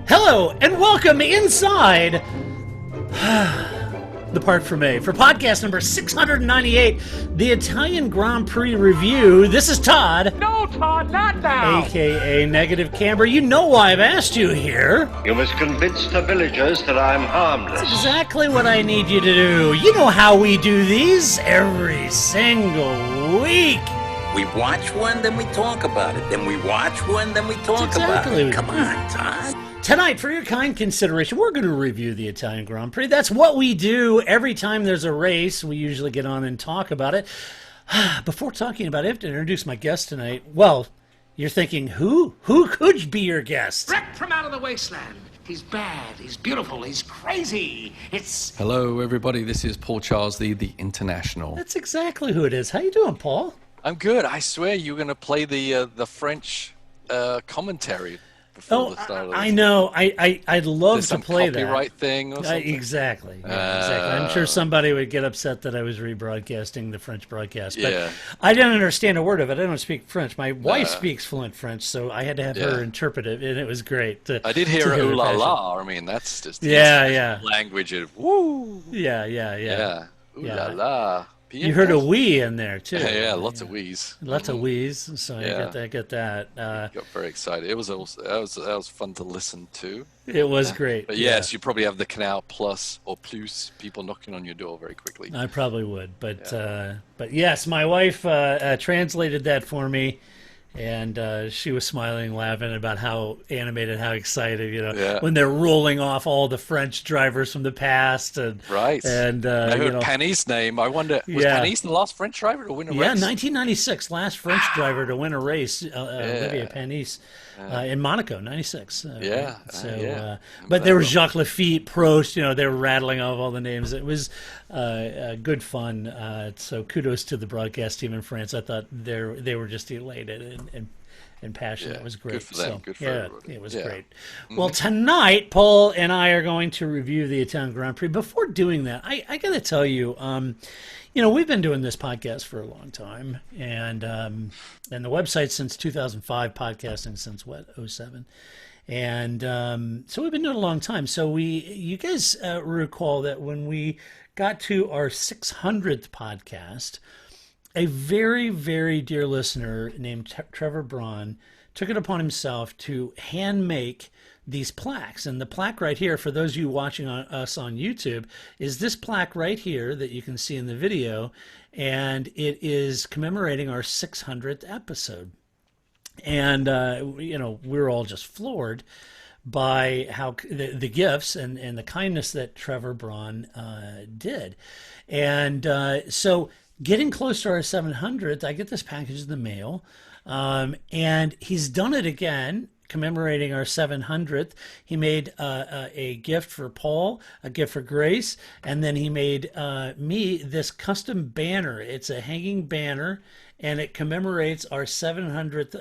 Hello, and welcome inside the Parc Fermé for podcast number 698, the Italian Grand Prix review. This is Todd. No, Todd, not now. A.K.A. Negative Camber. You know why I've asked you here. You must convince the villagers that I'm harmless. That's exactly what I need you to do. You know how we do these every single week. We watch one, then we talk about it. Then we watch one, then we talk about it. Come on, Todd. Tonight, for your kind consideration, we're going to review the Italian Grand Prix. That's what we do every time there's a race. We usually get on and talk about it. Before talking about it, I have to introduce my guest tonight. Well, you're thinking, who? Who could be your guest? Wrecked from out of the wasteland. He's bad, he's beautiful, he's crazy. Hello, everybody. This is Paul Charles, the International. That's exactly who it is. How you doing, Paul? I'm good. I swear you were going to play the French commentary before the start of this. I know. I'd love to play that. Copyright thing or something? Exactly. Yeah, exactly. I'm sure somebody would get upset that I was rebroadcasting the French broadcast. But yeah. I didn't understand a word of it. I don't speak French. My wife speaks fluent French, so I had to have her interpret it, and it was great. I did hear ooh la la. I mean, that's just language of woo. Yeah. Ooh la la. You heard a wee in there too. Yeah, lots of wees. Lots of wees. So I get that. Got very excited. It was also that was fun to listen to. It was great. But yes, you probably have the Canal Plus or Plus people knocking on your door very quickly. I probably would, but yes, my wife translated that for me. And she was smiling, laughing about how animated, how excited, when they're rolling off all the French drivers from the past. And, right. And I heard Panis' name. I wonder, was Panis the last French driver to win a race? Yeah, 1996, last French driver to win a race, Olivier Panis, in Monaco, 96. But there was Jacques Lafitte, Prost, they were rattling off all the names. It was good fun. So kudos to the broadcast team in France. I thought they were just elated and passionate. It was great. Good for them. Good for everybody. It was great. Well, tonight, Paul and I are going to review the Italian Grand Prix. Before doing that, I got to tell you, we've been doing this podcast for a long time, and the website since 2005, podcasting since 2007. And so we've been doing it a long time. So you guys recall that when we got to our 600th podcast, a very, very dear listener named Trevor Braun took it upon himself to hand make these plaques. And the plaque right here, for those of you watching us on YouTube, is this plaque right here that you can see in the video. And it is commemorating our 600th episode. And, we're all just floored by how the gifts and the kindness that Trevor Braun did. And so getting close to our 700th, I get this package in the mail, and he's done it again, commemorating our 700th. He made a gift for Paul, a gift for Grace, and then he made me this custom banner. It's a hanging banner, and it commemorates our 700th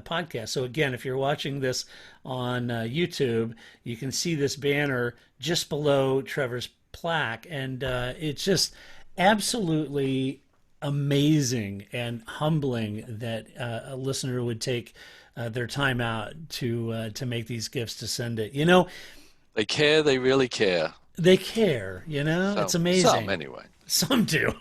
podcast. So again, if you're watching this on YouTube, you can see this banner just below Trevor's plaque, and it's just absolutely amazing and humbling that a listener would take their time out to make these gifts, to send it. They care. They really care. They care. It's amazing. Some anyway. Some do.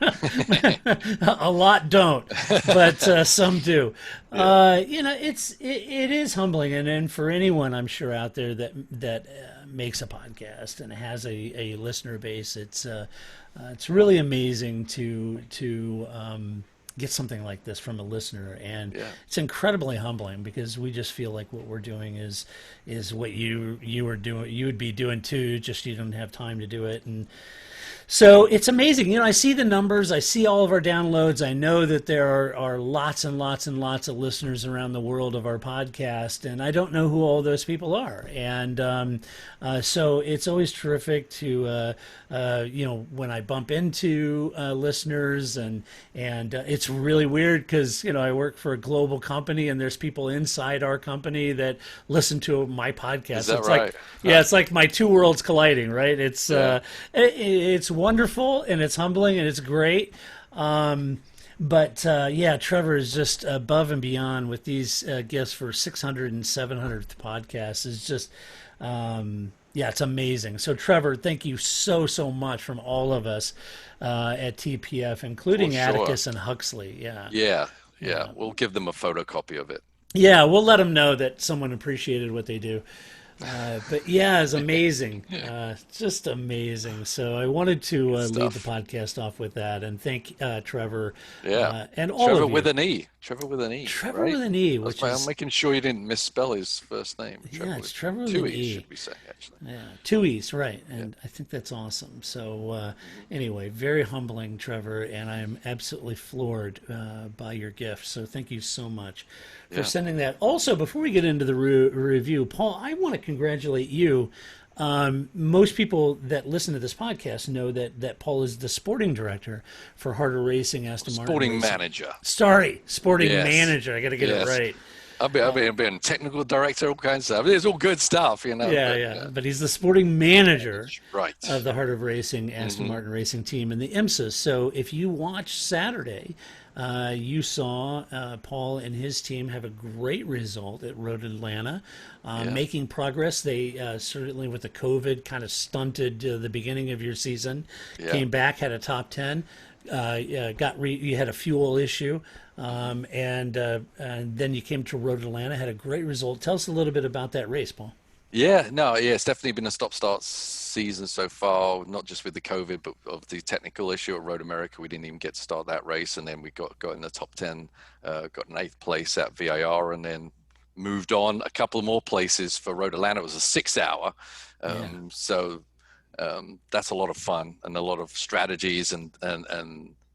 A lot don't, but some do. It is humbling, and for anyone I'm sure out there that makes a podcast and has a listener base, it's really amazing to get something like this from a listener, and it's incredibly humbling because we just feel like what we're doing is what you would be doing too, just you don't have time to do it. And so it's amazing. I see the numbers. I see all of our downloads. I know that there are lots and lots and lots of listeners around the world of our podcast, and I don't know who all those people are. And so it's always terrific to, when I bump into listeners, and it's really weird because, I work for a global company, and there's people inside our company that listen to my podcast. Is that it's right? It's like my two worlds colliding, right? It's wonderful, and it's humbling, and it's great. But yeah, Trevor is just above and beyond with these gifts for 600 and 700th podcast. Is just yeah, it's amazing. So Trevor, thank you so much from all of us at TPF, including Atticus and Huxley. Yeah. We'll give them a photocopy of it. Yeah, we'll let them know that someone appreciated what they do. But yeah, it's amazing. Just amazing. So I wanted to lead the podcast off with that and thank Trevor and all Trevor of you. with an E. Trevor with an E. Trevor right? with an E, which is... I'm making sure you didn't misspell his first name. Yeah, it's Trevor with two an E's, E. should we say, actually. Yeah, 2 E's, right. And I think that's awesome. So anyway, very humbling, Trevor, and I am absolutely floored by your gift. So thank you so much for sending that. Also, before we get into the review, Paul, I want to congratulate you. Most people that listen to this podcast know that Paul is the sporting director for Harder Racing, Aston Martin. Sporting Racing. manager. Sporting manager. I got to get it right. I've been technical director, all kinds of stuff. It's all good stuff, you know. But he's the sporting manager of the Heart of Racing, Aston Martin Racing Team, and the IMSA. So if you watch Saturday, you saw Paul and his team have a great result at Road Atlanta, making progress. They certainly, with the COVID, kind of stunted the beginning of your season. Came back, had a top 10. You had a fuel issue, and then you came to Road Atlanta, had a great result. Tell us a little bit about that race, Paul. It's definitely been a stop-start season so far, not just with the COVID, but of the technical issue at Road America. We didn't even get to start that race, and then we got in the top 10, got an 8th place at VIR, and then moved on a couple more places for Road Atlanta. It was a 6-hour, so that's a lot of fun and a lot of strategies and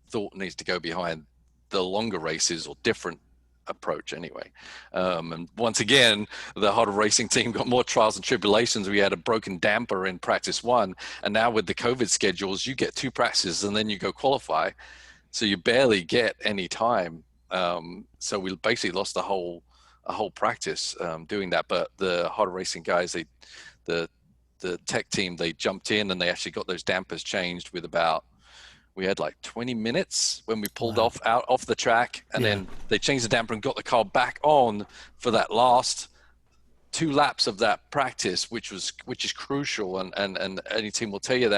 thought needs to go behind the longer races or different approach anyway. And once again, the Harder Racing team got more trials and tribulations. We had a broken damper in practice 1, and now with the COVID schedules, you get 2 practices and then you go qualify, so you barely get any time. So we basically lost a whole practice doing that. But the Harder Racing guys, the tech team, they jumped in and they actually got those dampers changed with we had like 20 minutes when we pulled off the track, and then they changed the damper and got the car back on for that last 2 laps of that practice, which is crucial. And any team will tell you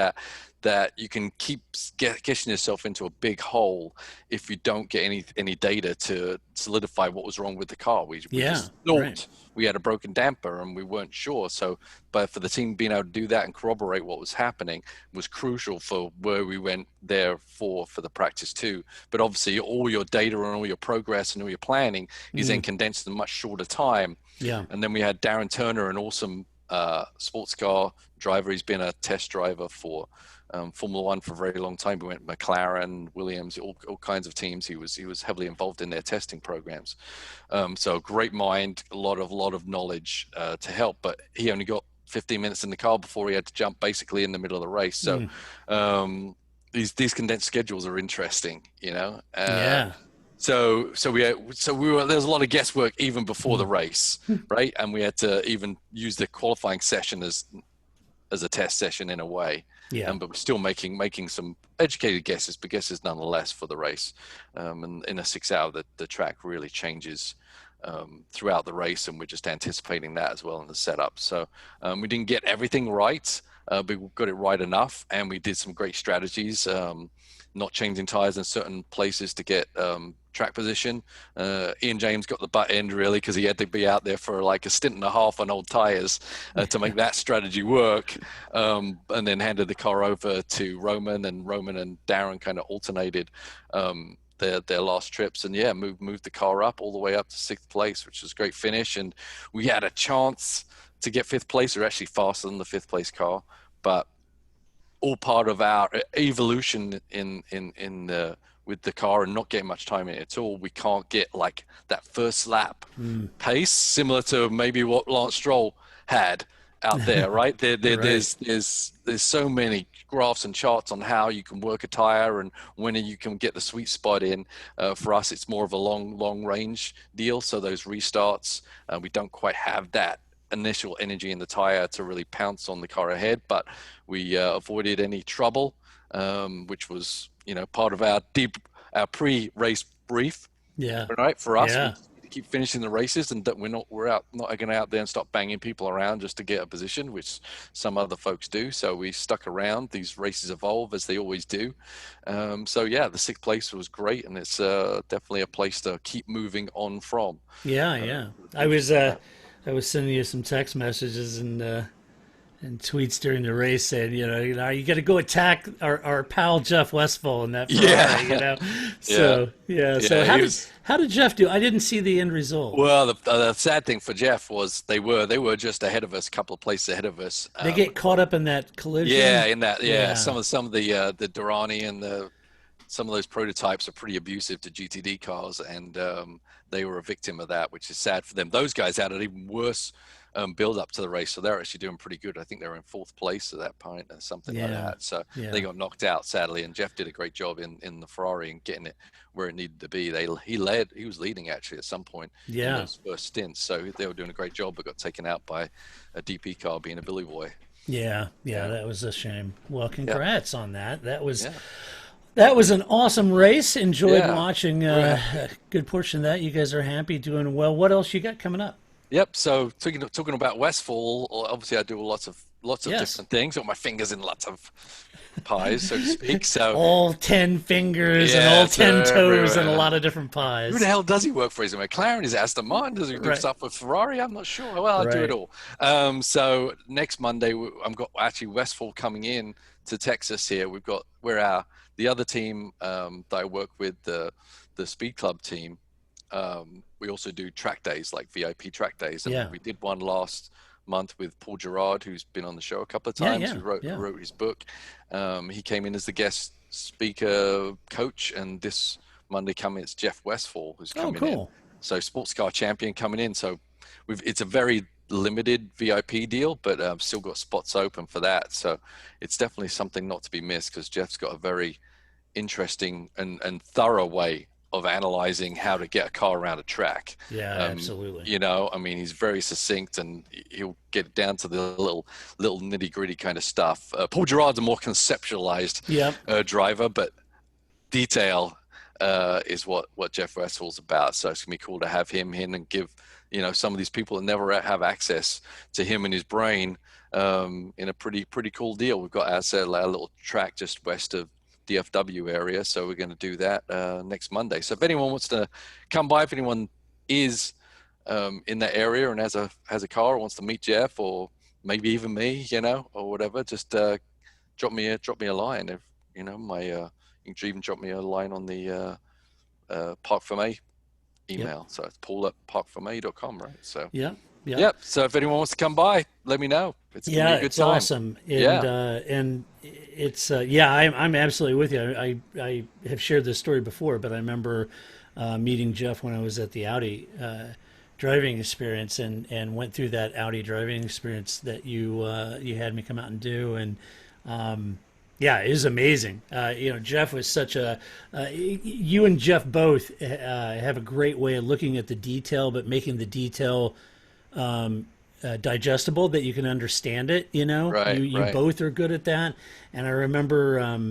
that you can keep getting yourself into a big hole if you don't get any data to solidify what was wrong with the car. We just thought we had a broken damper and we weren't sure. So, but for the team being able to do that and corroborate what was happening was crucial for where we went there for the practice 2. But obviously all your data and all your progress and all your planning is then condensed in a much shorter time. Yeah. And then we had Darren Turner, an awesome sports car driver. He's been a test driver for Formula One for a very long time. We went McLaren, Williams, all kinds of teams. He was heavily involved in their testing programs. So great mind, a lot of knowledge to help. But he only got 15 minutes in the car before he had to jump basically in the middle of the race. So these condensed schedules are interesting, you know. So we were, there's a lot of guesswork even before the race, right? And we had to even use the qualifying session as a test session in a way. Yeah. But we're still making some educated guesses, but guesses nonetheless for the race. And in a 6-hour, the track really changes throughout the race, and we're just anticipating that as well in the setup. So we didn't get everything right, but we got it right enough, and we did some great strategies, not changing tires in certain places to get track position. Ian James got the butt end really because he had to be out there for like a stint and a half on old tires to make that strategy work, and then handed the car over to Roman and Darren kind of alternated their last trips, and moved the car up all the way up to 6th place, which was a great finish. And we had a chance to get 5th place. We're actually faster than the 5th place car, but all part of our evolution with the car and not getting much time in it at all. We can't get like that first lap pace, similar to maybe what Lance Stroll had out there, right? There's so many graphs and charts on how you can work a tire and when you can get the sweet spot in. For us, it's more of a long range deal. So those restarts, we don't quite have that initial energy in the tire to really pounce on the car ahead, but we avoided any trouble, which was, part of our our pre-race brief. Yeah. Right. For us, Yeah. we keep finishing the races, and that we're not going out there and start banging people around just to get a position, which some other folks do. So we stuck around. These races evolve as they always do. So yeah, the 6th place was great, and it's definitely a place to keep moving on from. Yeah. Yeah. I was sending you some text messages and tweets during the race saying, you got to go attack our pal Jeff Westphal in that Ferrari, So So how did Jeff do? I didn't see the end result. Well, the sad thing for Jeff was they were just ahead of us, a couple of places ahead of us. They get caught up in that collision. Yeah, in that. Yeah, some of the Durrani and some of those prototypes are pretty abusive to GTD cars, and they were a victim of that, which is sad for them. Those guys had an even worse build up to the race, so they're actually doing pretty good. I think they were in 4th place at that point or something like that. So they got knocked out sadly, and Jeff did a great job in the Ferrari and getting it where it needed to be. He was leading actually at some point in those first stints, so they were doing a great job, but got taken out by a DP car being a Billy Boy. Yeah, that was a shame. Well, congrats on that. That was an awesome race. Enjoyed watching a good portion of that. You guys are happy, doing well. What else you got coming up? Yep. So talking about Westfall, obviously I do lots of different things. Got my fingers in lots of pies, so to speak. So all 10 fingers and all 10 toes and a lot of different pies. Who the hell does he work for? Is it McLaren? Is it Aston Martin? Does he do stuff with Ferrari? I'm not sure. Well, I do it all. So next Monday, I've got actually Westfall coming in to Texas here. The other team that I work with, the Speed Club team. We also do track days, like VIP track days. And we did one last month with Paul Gerard, who's been on the show a couple of times, who wrote his book. He came in as the guest speaker coach, and this Monday coming, it's Jeff Westphal who's coming in. So sports car champion coming in. So it's a very limited VIP deal, but still got spots open for that. So it's definitely something not to be missed, because Jeff's got a very interesting and thorough way of analyzing how to get a car around a track. Yeah, absolutely. He's very succinct, and he'll get down to the little nitty gritty kind of stuff. Paul Gerard's a more conceptualized driver, but detail is what Jeff Westphall's about. So it's gonna be cool to have him in and give some of these people that never have access to him and his brain in a pretty cool deal. We've got our little track just west of DFW area, so we're going to do that next Monday. So if anyone wants to come by, if anyone is in that area and has a car or wants to meet Jeff, or maybe even me, or whatever, just drop me a line. If you can even drop me a line on the Parc Fermé email. So it's paul@parcfermé.com, right? So Yep. So if anyone wants to come by, let me know. It's gonna be a good time. Awesome. And it's I'm absolutely with you. I have shared this story before, but I remember meeting Jeff when I was at the Audi driving experience, and went through that Audi driving experience that you had me come out and do, and it was amazing. Jeff was such you and Jeff both have a great way of looking at the detail, but making the detail digestible, that you can understand it. You both are good at that. And I remember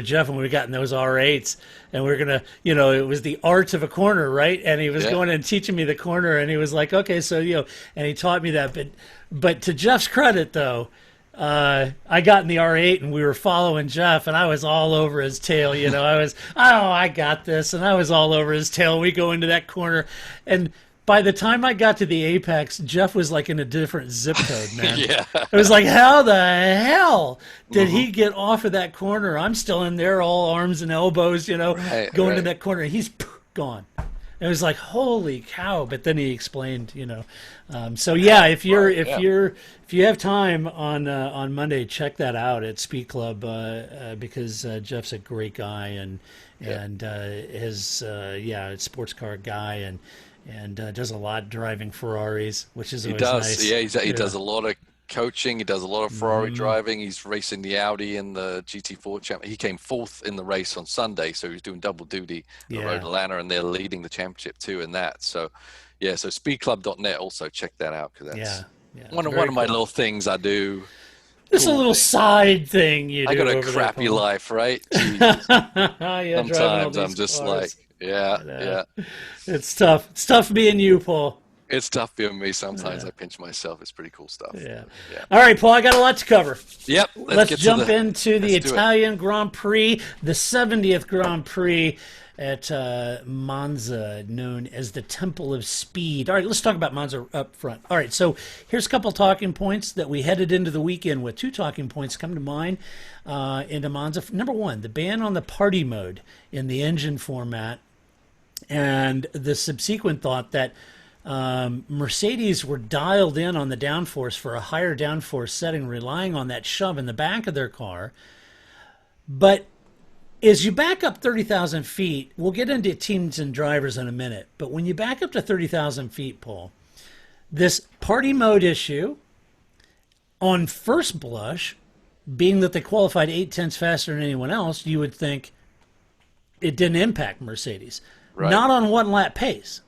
Jeff when we got in those R8s, and we were gonna, it was the art of a corner, right? And he was going and teaching me the corner, and he was like, okay, so and he taught me that. But to Jeff's credit, though, I got in the R8 and we were following Jeff, and I was all over his tail. I got this, and I was all over his tail. We go into that corner, and by the time I got to the apex, Jeff was like in a different zip code, man. It was like, how the hell did he get off of that corner? I'm still in there, all arms and elbows, going to that corner. He's gone. It was like, holy cow! But then he explained, if you have time on Monday, check that out at Speed Club, because Jeff's a great guy, and is a sports car guy, and does a lot driving Ferraris, which is always nice. He does a lot of coaching. He does a lot of Ferrari driving. He's racing the Audi in the GT4 championship. He came 4th in the race on Sunday, so he's doing double duty on Road Atlanta, and they're leading the championship too in that. So, so speedclub.net, also check that out, because that's one of my little things I do. It's a little side thing you do. I got a over crappy there, Paul. life, right? Yeah, Sometimes I'm just like, yeah. It's tough. It's tough being you, Paul. It's tough being me. Sometimes I pinch myself. It's pretty cool stuff. Yeah. Yeah. All right, Paul, I got a lot to cover. Yep. Let's jump into the Italian Grand Prix, the 70th Grand Prix at Monza, known as the Temple of Speed. All right, let's talk about Monza up front. All right, so here's a couple talking points that we headed into the weekend with. Two talking points come to mind into Monza. Number one, the ban on the party mode in the engine format, and the subsequent thought that Mercedes were dialed in on the downforce for a higher downforce setting, relying on that shove in the back of their car. But as you back up 30,000 feet, we'll get into teams and drivers in a minute, but when you back up to 30,000 feet, Paul, this party mode issue, on first blush, being that they qualified 8/10 faster than anyone else, you would think it didn't impact Mercedes. Right. Not on one lap pace.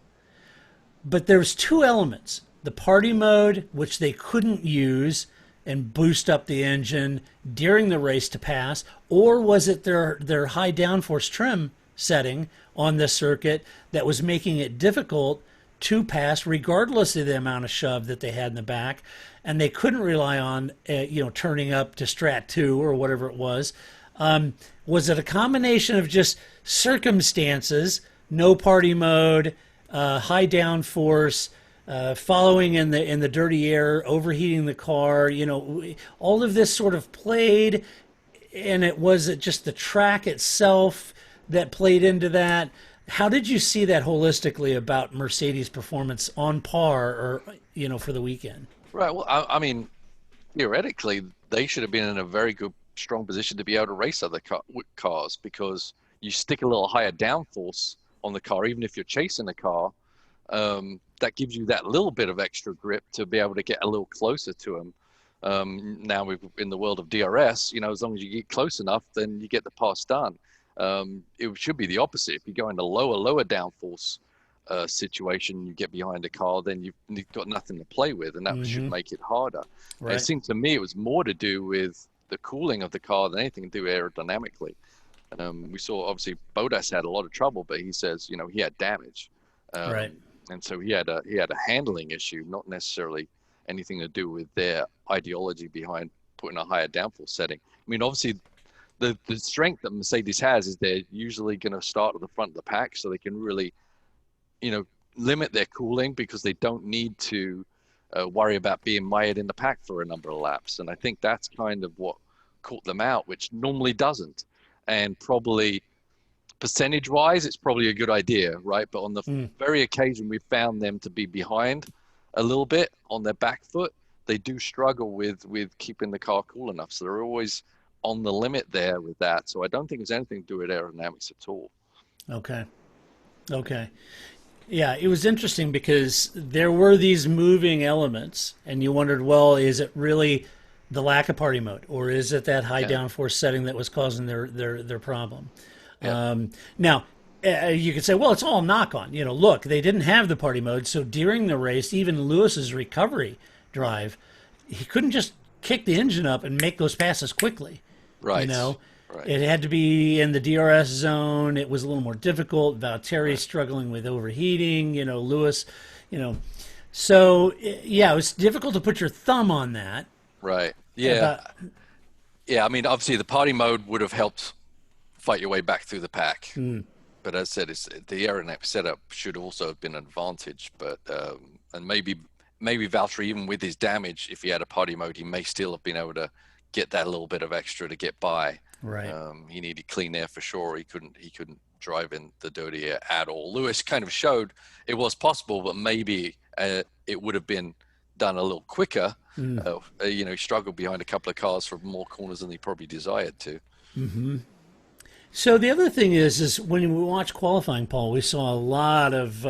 But there's two elements. The party mode, which they couldn't use and boost up the engine during the race to pass, or was it their high downforce trim setting on this circuit that was making it difficult to pass regardless of the amount of shove that they had in the back, and they couldn't rely on turning up to Strat 2 or whatever it was. Was it a combination of just circumstances, no party mode, high downforce, following in the dirty air, overheating the car, all of this sort of played, and it was just the track itself that played into that? How did you see that holistically about Mercedes' performance on par or for the weekend? Right. Well, I mean, theoretically, they should have been in a very good, strong position to be able to race other cars, because you stick a little higher downforce on the car, even if you're chasing the car, that gives you that little bit of extra grip to be able to get a little closer to them. Now in the world of DRS, as long as you get close enough, then you get the pass done. It should be the opposite. If you go in a lower downforce situation, you get behind a car, then you've got nothing to play with, and that should make it harder. Right. It seemed to me it was more to do with the cooling of the car than anything to do aerodynamically. We saw, obviously, Bottas had a lot of trouble, but he says, he had damage. Right. And so he had a handling issue, not necessarily anything to do with their ideology behind putting a higher downforce setting. I mean, obviously, the strength that Mercedes has is they're usually going to start at the front of the pack, so they can really, limit their cooling, because they don't need to worry about being mired in the pack for a number of laps. And I think that's kind of what caught them out, which normally doesn't. And probably percentage-wise, it's probably a good idea, right? But on the very occasion we found them to be behind a little bit on their back foot, they do struggle with keeping the car cool enough. So they're always on the limit there with that. So I don't think it's anything to do with aerodynamics at all. Okay. Yeah, it was interesting because there were these moving elements, and you wondered, well, is it really the lack of party mode, or is it that high downforce setting that was causing their problem? Yeah. Now, you could say, well, it's all knock on. Look, they didn't have the party mode, so during the race, even Lewis's recovery drive, he couldn't just kick the engine up and make those passes quickly. Right. Right. It had to be in the DRS zone. It was a little more difficult. Valtteri struggling with overheating. Lewis. So it was difficult to put your thumb on that. Right. Yeah. I mean, obviously, the party mode would have helped fight your way back through the pack. But as I said, the aerodynamic setup should also have been an advantage. But and maybe Valtteri, even with his damage, if he had a party mode, he may still have been able to get that little bit of extra to get by. Right. He needed clean air for sure. He couldn't drive in the dirty air at all. Lewis kind of showed it was possible, but maybe it would have been done a little quicker. He struggled behind a couple of cars for more corners than he probably desired to. Mm-hmm. So the other thing is when we watch qualifying, Paul, we saw a lot of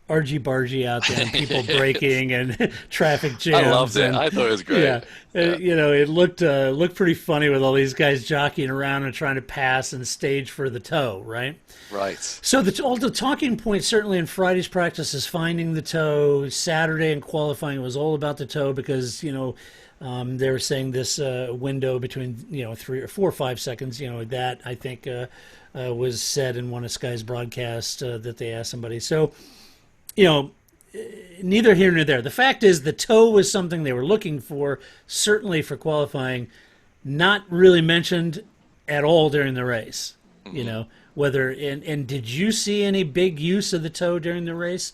argy-bargy out there and people braking and traffic jams. I loved it. And, I thought it was great. Yeah. It looked pretty funny with all these guys jockeying around and trying to pass and stage for the tow, right? Right. So all the talking points certainly in Friday's practice is finding the tow. Saturday in qualifying was all about the tow because, they were saying this window between, 3 or 4 or 5 seconds, that I think was said in one of Sky's broadcasts that they asked somebody. So, neither here nor there. The fact is the tow was something they were looking for, certainly for qualifying, not really mentioned at all during the race. Mm-hmm. Whether and did you see any big use of the tow during the race?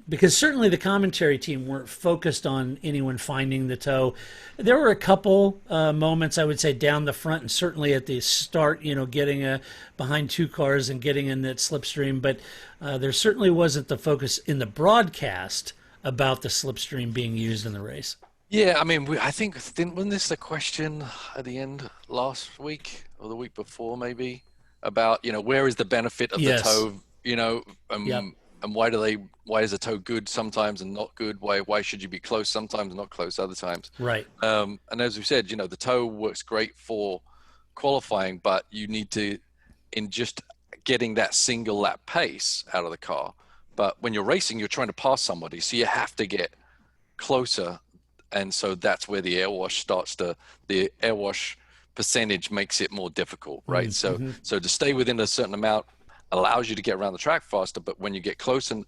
Because certainly the commentary team weren't focused on anyone finding the tow. There were a couple moments, I would say, down the front and certainly at the start, getting behind 2 cars and getting in that slipstream. But there certainly wasn't the focus in the broadcast about the slipstream being used in the race. Yeah, I mean, I think, wasn't this the question at the end last week or the week before maybe about, where is the benefit of the tow, Yep. And why is a tow good sometimes and not good? Why should you be close sometimes and not close other times? Right. And as we said, the tow works great for qualifying, but you need to, in just getting that single lap pace out of the car. But when you're racing, you're trying to pass somebody, so you have to get closer. And so that's where the air wash the air wash percentage makes it more difficult, right? Mm-hmm. So to stay within a certain amount allows you to get around the track faster, but when you get closer,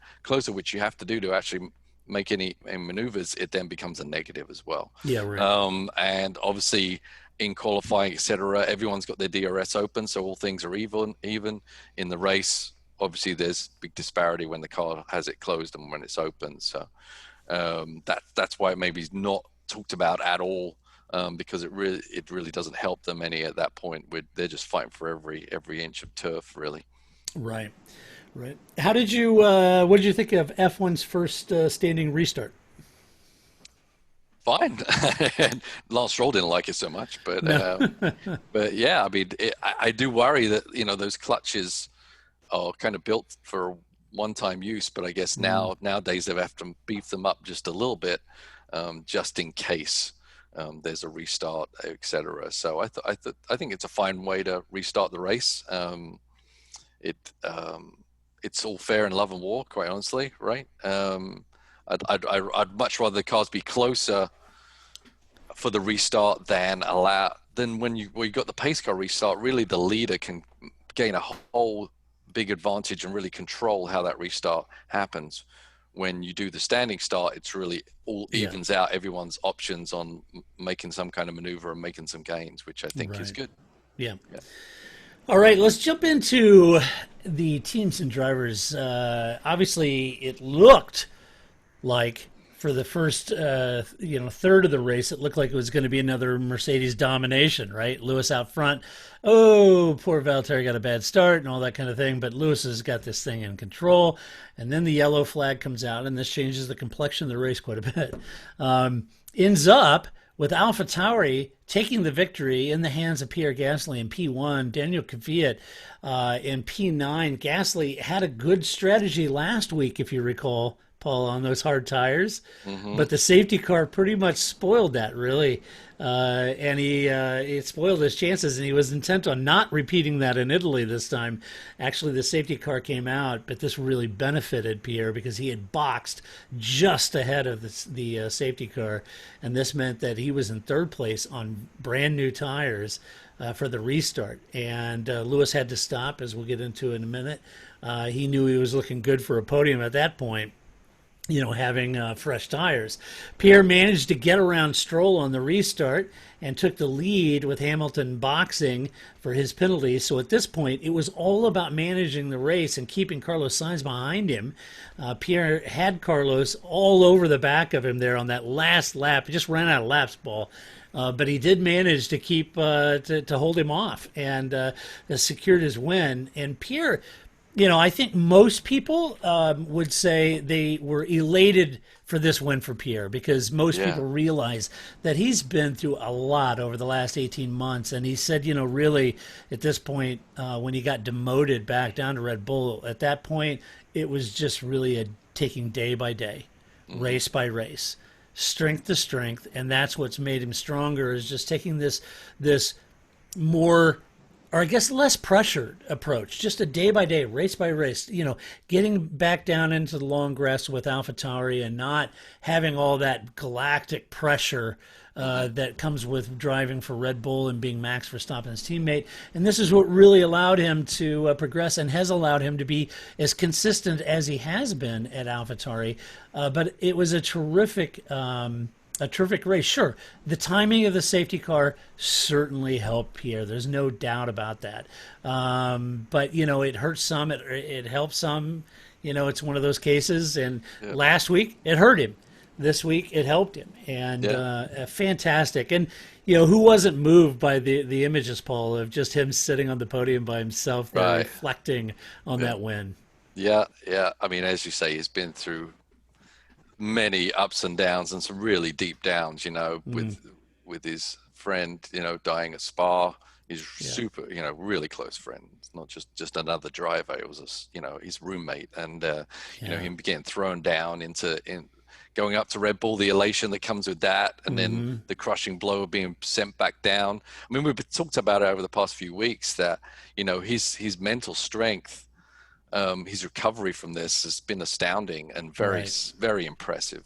which you have to do to actually make any maneuvers, it then becomes a negative as well. Yeah, right. And obviously in qualifying, etc., everyone's got their DRS open, so all things are even in the race. Obviously, there's big disparity when the car has it closed and when it's open. So that's why it maybe is not talked about at all, because it really doesn't help them any at that point. They're just fighting for every inch of turf, really. Right. How did you? What did you think of F1's first standing restart? Fine. Lance Stroll didn't like it so much, but No. but yeah, I mean, I do worry that those clutches are kind of built for one-time use, but I guess nowadays they have to beef them up just a little bit, just in case there's a restart, etc. So I think it's a fine way to restart the race. It's all fair in love and war, quite honestly, right? I'd much rather the cars be closer for the restart than when you got the pace car restart. Really, the leader can gain a whole big advantage and really control how that restart happens. When you do the standing start, it's really all evens out everyone's options on making some kind of maneuver and making some gains, which I think is good. Yeah. All right, let's jump into the teams and drivers. Obviously, it looked like for the first third of the race, it looked like it was going to be another Mercedes domination, right? Lewis out front. Oh, poor Valtteri got a bad start and all that kind of thing, but Lewis has got this thing in control. And then the yellow flag comes out, and this changes the complexion of the race quite a bit. Ends up with AlphaTauri taking the victory in the hands of Pierre Gasly in P1, Daniel Kvyat in P9. Gasly had a good strategy last week, if you recall, Paul, on those hard tires. Mm-hmm. But the safety car pretty much spoiled that, really. And it spoiled his chances, and he was intent on not repeating that in Italy this time. Actually, the safety car came out, but this really benefited Pierre because he had boxed just ahead of the safety car, and this meant that he was in third place on brand new tires for the restart. And Lewis had to stop, as we'll get into in a minute. He knew he was looking good for a podium at that point, having fresh tires. Pierre managed to get around Stroll on the restart and took the lead with Hamilton boxing for his penalty. So at this point, it was all about managing the race and keeping Carlos Sainz behind him. Pierre had Carlos all over the back of him there on that last lap. He just ran out of laps, Paul. But he did manage to keep to hold him off and secured his win. And Pierre, I think most people would say they were elated for this win for Pierre, because most Yeah. people realize that he's been through a lot over the last 18 months. And he said, really, at this point, when he got demoted back down to Red Bull, at that point, it was just really taking day by day, race by race, strength to strength. And that's what's made him stronger, is just taking this more, or I guess less pressured approach, just a day by day, race by race, getting back down into the long grass with AlphaTauri and not having all that galactic pressure that comes with driving for Red Bull and being Max Verstappen's teammate. And this is what really allowed him to progress, and has allowed him to be as consistent as he has been at AlphaTauri. But it was a terrific race. Sure, the timing of the safety car certainly helped Pierre. There's no doubt about that. But, it hurts some. It helps some. It's one of those cases. And last week, it hurt him. This week, it helped him. And fantastic. And, who wasn't moved by the images, Paul, of just him sitting on the podium by himself there, reflecting on that win? Yeah. I mean, as you say, he's been through many ups and downs, and some really deep downs, with his friend, dying at Spa. He's super, really close friend. It's not just another driver. It was his roommate, and him getting thrown down in going up to Red Bull, the elation that comes with that, and then the crushing blow of being sent back down. I mean, we've talked about it over the past few weeks that his mental strength. His recovery from this has been astounding and very impressive.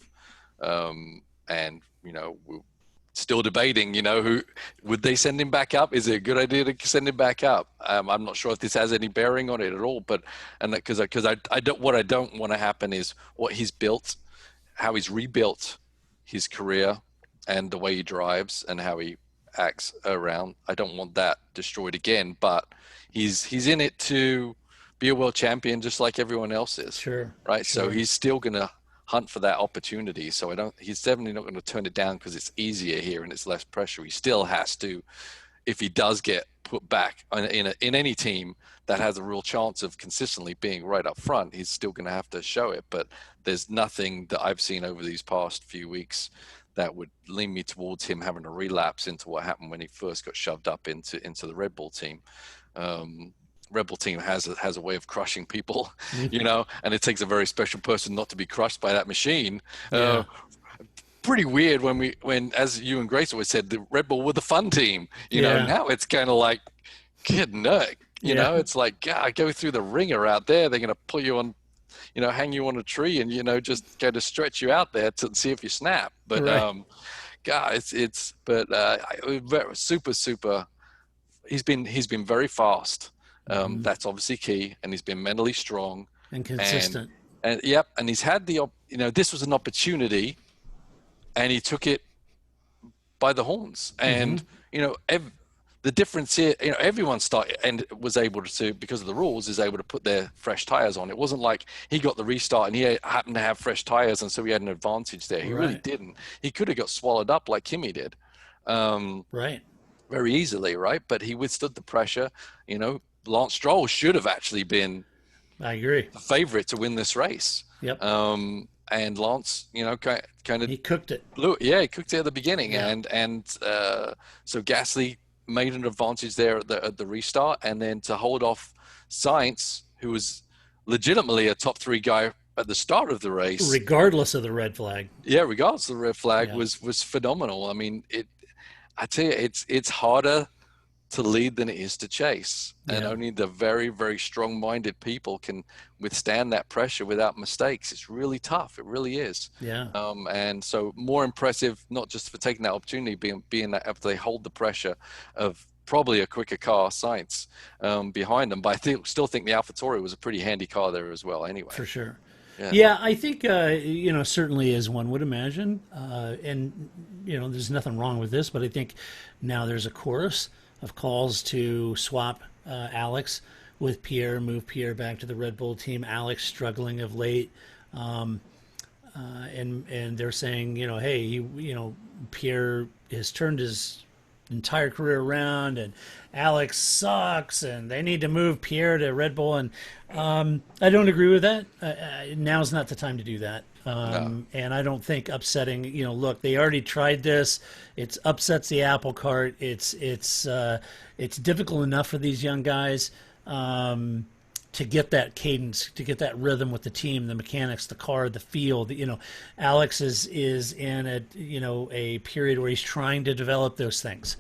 And, we're still debating, who would they send him back up? Is it a good idea to send him back up? I'm not sure if this has any bearing on it at all, but because what I don't want to happen is what he's built, how he's rebuilt his career and the way he drives and how he acts around. I don't want that destroyed again, but he's in it to be a world champion just like everyone else is. Sure. Right. Sure. So he's still going to hunt for that opportunity. So he's definitely not going to turn it down because it's easier here and it's less pressure. He still has to, if he does get put back in any team that has a real chance of consistently being right up front, he's still going to have to show it. But there's nothing that I've seen over these past few weeks that would lean me towards him having a relapse into what happened when he first got shoved up into the Red Bull team. Red Bull team has a way of crushing people, and it takes a very special person not to be crushed by that machine. Pretty weird when, as you and Grace always said, the Red Bull were the fun team, now it's kind of like, kid nut, it's like, God, go through the ringer out there. They're going to pull you on, hang you on a tree and, just kind of stretch you out there to see if you snap. But, God, super, he's been very fast. That's obviously key, and he's been mentally strong and consistent. And he's had this was an opportunity, and he took it by the horns. And the difference here, everyone started and was able to, because of the rules, is able to put their fresh tires on. It wasn't like he got the restart and he happened to have fresh tires, and so he had an advantage there. He really didn't. He could have got swallowed up like Kimi did, very easily, right? But he withstood the pressure. Lance Stroll should have actually been, I agree, the favorite to win this race. Yep. And Lance, kind of, he cooked it. He cooked it at the beginning, and so Gasly made an advantage there at the restart, and then to hold off Sainz, who was legitimately a top 3 guy at the start of the race, regardless of the red flag. Yeah, regardless of the red flag, was phenomenal. I mean, I tell you, it's harder to lead than it is to chase, and only the very, very strong-minded people can withstand that pressure without mistakes. It's really tough. It really is. And so more impressive, not just for taking that opportunity, being that after they hold the pressure of probably a quicker car, Sainz, behind them. But I still think the AlphaTauri was a pretty handy car there as well. Anyway, for sure. Yeah, I think certainly, as one would imagine, and there's nothing wrong with this, but I think now there's a chorus of calls to swap Alex with Pierre, move Pierre back to the Red Bull team. Alex struggling of late, and they're saying, hey, Pierre has turned his entire career around, and Alex sucks, and they need to move Pierre to Red Bull. And I don't agree with that. Now's not the time to do that. No. And I don't think upsetting. Look, they already tried this. It upsets the apple cart. It's difficult enough for these young guys to get that cadence, to get that rhythm with the team, the mechanics, the car, the field. Alex is in a period where he's trying to develop those things.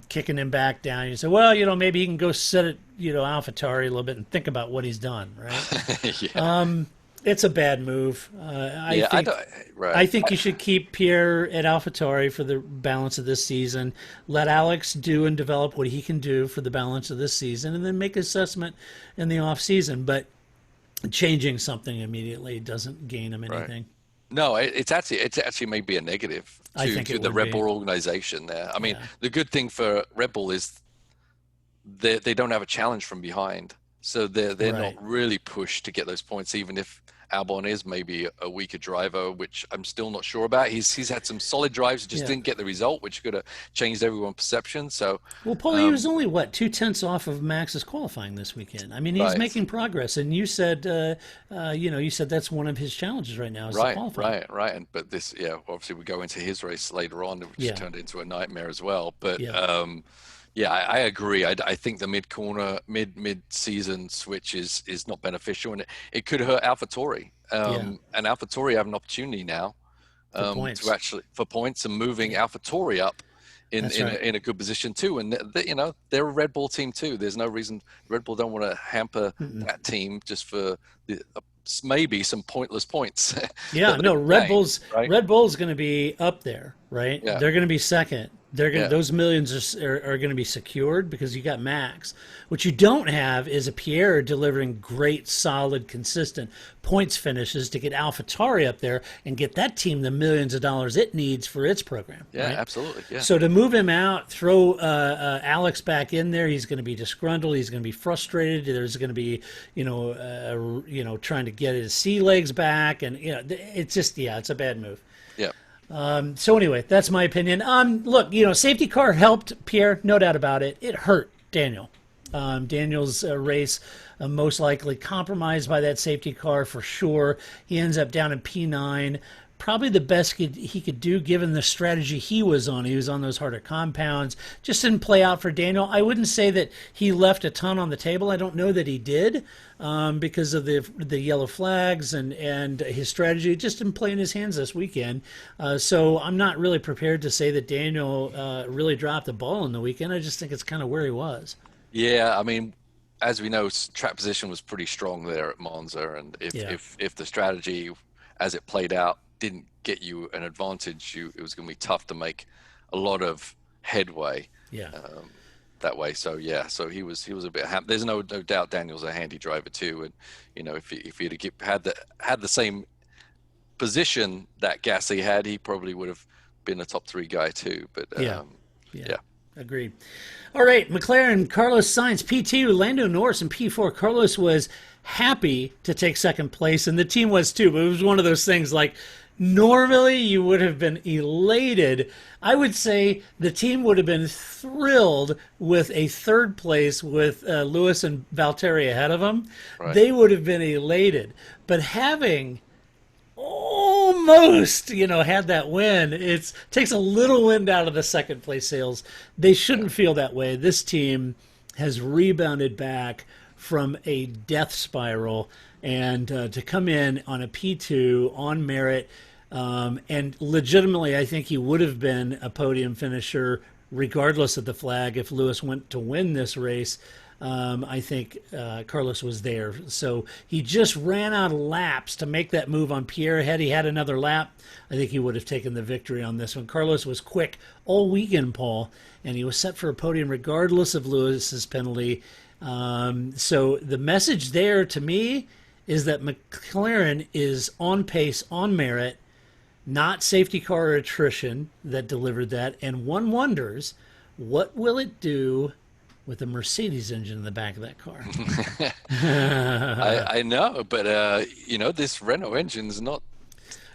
Kicking him back down. You say, well, maybe he can go sit at AlphaTauri a little bit and think about what he's done, right? Yeah. It's a bad move. I think you should keep Pierre at AlphaTauri for the balance of this season. Let Alex do and develop what he can do for the balance of this season, and then make an assessment in the off season. But changing something immediately doesn't gain him anything. Right. No, it's actually maybe a negative to the Red Bull organization there. I mean, the good thing for Red Bull is they don't have a challenge from behind, so they're not really pushed to get those points, even if Albon is maybe a weaker driver, which I'm still not sure about. He's had some solid drives, just didn't get the result, which could have changed everyone's perception. So, well, Paul, he was only 2/10 off of Max's qualifying this weekend. I mean, he's making progress, and you said, you said that's one of his challenges right now is to qualify. Right. And but this, obviously we go into his race later on, which turned into a nightmare as well. But I agree. I think the mid-season switch is not beneficial, and it could hurt AlphaTauri. And AlphaTauri have an opportunity now for points and moving AlphaTauri up in a good position too. And they're a Red Bull team too. There's no reason Red Bull don't want to hamper that team just for maybe some pointless points. Red Bull's going to be up there, right? Yeah. They're going to be second. They're going those millions are going to be secured because you got Max. What you don't have is a Pierre delivering great, solid, consistent points finishes to get AlphaTauri up there and get that team the millions of dollars it needs for its program. Yeah, right? Absolutely. Yeah. So to move him out, throw Alex back in there, he's going to be disgruntled. He's going to be frustrated. There's going to be, trying to get his sea legs back, and it's just it's a bad move. Yeah. So anyway, that's my opinion. Look, safety car helped Pierre, no doubt about it. It hurt Daniel. Daniel's race most likely compromised by that safety car for sure. He ends up down in P9. Probably the best he could do given the strategy he was on. He was on those harder compounds. Just didn't play out for Daniel. I wouldn't say that he left a ton on the table. I don't know that he did because of the yellow flags and his strategy. It just didn't play in his hands this weekend. So I'm not really prepared to say that Daniel really dropped the ball in the weekend. I just think it's kind of where he was. Yeah, I mean, as we know, track position was pretty strong there at Monza. And if the strategy as it played out didn't get you an advantage, it was going to be tough to make a lot of headway that way. So so he was a bit there's no doubt Daniel's a handy driver too, and if he'd had the same position that Gasly had, he probably would have been a top 3 guy too. But agreed. All right, McLaren, Carlos Sainz, P2, Lando Norris in P4. Carlos was happy to take second place, and the team was too, but it was one of those things like normally you would have been elated. I would say the team would have been thrilled with a third place with Lewis and Valtteri ahead of them. Right. They would have been elated. But having almost, had that win, it takes a little wind out of the second place sails. They shouldn't feel that way. This team has rebounded back from a death spiral, and to come in on a P2 on merit, and legitimately I think he would have been a podium finisher regardless of the flag if Lewis went to win this race. I think Carlos was there. So he just ran out of laps to make that move on Pierre. Had he had another lap, I think he would have taken the victory on this one. Carlos was quick all weekend, Paul, and he was set for a podium regardless of Lewis's penalty. So the message there to me is that McLaren is on pace, on merit, not safety car attrition that delivered that. And one wonders, what will it do with a Mercedes engine in the back of that car? I know, but this Renault engine is not.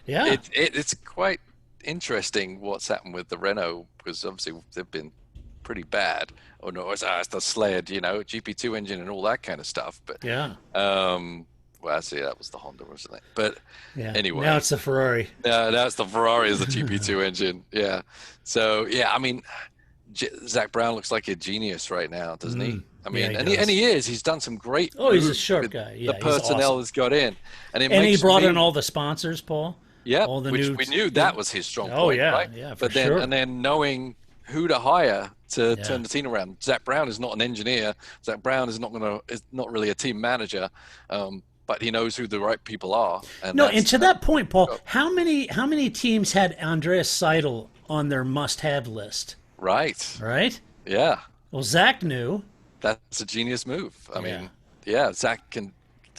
Yeah, it's quite interesting what's happened with the Renault, because obviously they've been pretty bad. Or no, it's the sled, GP2 engine and all that kind of stuff. But Yeah. Well, actually, that was the Honda, wasn't it? But Yeah. anyway, Now it's the Ferrari. now it's the Ferrari as the GP2 engine. Yeah. So yeah, I mean, Zach Brown looks like a genius right now, doesn't he? I mean, yeah, he is. He's done some great. Oh, he's a moves sharp with guy. Yeah, the personnel has got in, and he brought in all the sponsors, Paul. Yeah, all the which new, we knew that was his strong point. Oh yeah, right? yeah, for but then sure. And then knowing who to hire to turn the team around. Zach Brown is not an engineer. Zach Brown is not really a team manager. But he knows who the right people are. And to that point, Paul, how many teams had Andreas Seidel on their must-have list? Right. Right? Yeah. Well, Zach knew. That's a genius move. I mean, Zach can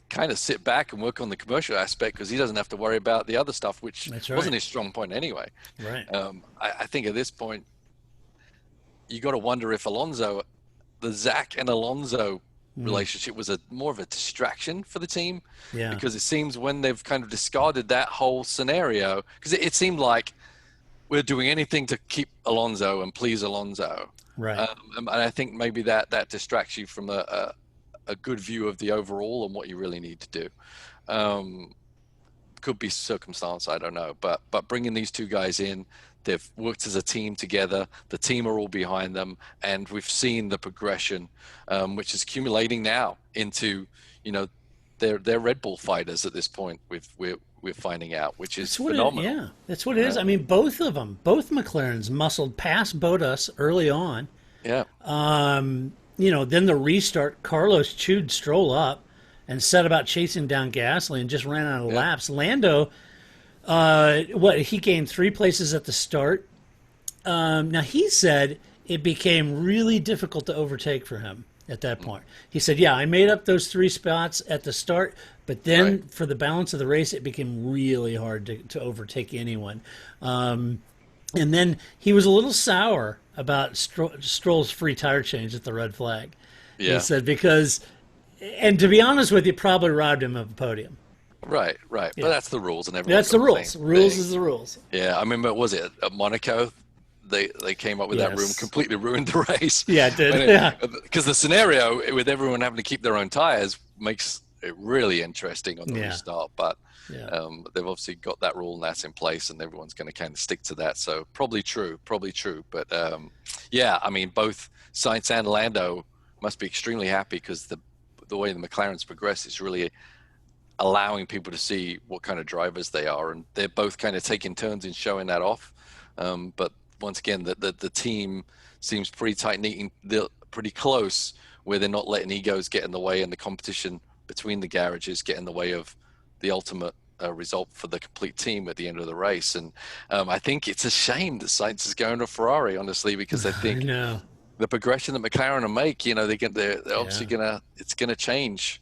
kind of sit back and work on the commercial aspect because he doesn't have to worry about the other stuff, which wasn't his strong point anyway. Right. I think at this point, you got to wonder if the Zach and Alonso relationship was more of a distraction for the team. Yeah. Because it seems when they've kind of discarded that whole scenario, because it seemed like we're doing anything to keep Alonso and please Alonso. Right. And I think maybe that distracts you from a good view of the overall and what you really need to do. Could be circumstance, I don't know. But bringing these two guys in, they've worked as a team together. The team are all behind them, and we've seen the progression, which is accumulating now into, they're Red Bull fighters at this point. We're finding out, which is phenomenal. That's what it is. I mean, both McLarens muscled past Bottas early on. Yeah. Then the restart, Carlos chewed Stroll up and set about chasing down Gasly and just ran out of laps. Lando, he gained 3 places at the start. Now, he said it became really difficult to overtake for him at that point. He said, I made up those 3 spots at the start, but then for the balance of the race, it became really hard to overtake anyone. And then he was a little sour about Stroll's free tire change at the red flag. Yeah. He said and to be honest with you, probably robbed him of a podium. Right. Yeah. But that's the rules, and that's the rules. Rules is the rules. Yeah, I remember, was it at Monaco? They came up with that room, completely ruined the race. Yeah, it did. Because the scenario with everyone having to keep their own tires makes it really interesting on the restart. But they've obviously got that rule and that's in place, and everyone's going to kind of stick to that. So probably true. But I mean, both Sainz and Lando must be extremely happy because the way the McLaren's progressed is really allowing people to see what kind of drivers they are, and they're both kind of taking turns in showing that off. But once again, the team seems pretty tight-knit, they're pretty close, where they're not letting egos get in the way, and the competition between the garages get in the way of the ultimate result for the complete team at the end of the race. And I think it's a shame that Sainz is going to Ferrari, honestly, because I think the progression that McLaren will make, they're obviously it's gonna change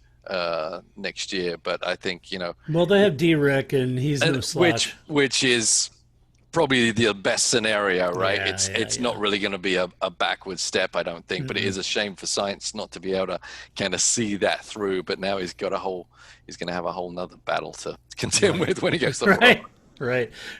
next year. But I think well, they have D-Rick, and he's no slouch, which is probably the best scenario, right? It's not really going to be a backward step, I don't think. But it is a shame for Sainz not to be able to kind of see that through. But now he's going to have a whole nother battle to contend with when he goes to Ferrari.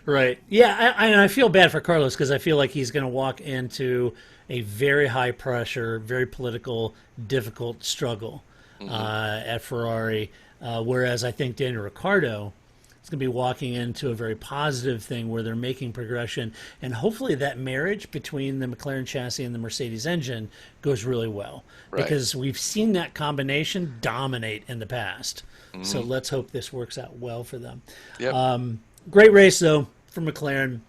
Right. Yeah, I feel bad for Carlos because I feel like he's going to walk into a very high pressure, very political, difficult struggle at Ferrari. Whereas I think Daniel Ricciardo is going to be walking into a very positive thing where they're making progression, and hopefully that marriage between the McLaren chassis and the Mercedes engine goes really well, because we've seen that combination dominate in the past. So let's hope this works out well for them. Yep. Great race though for McLaren.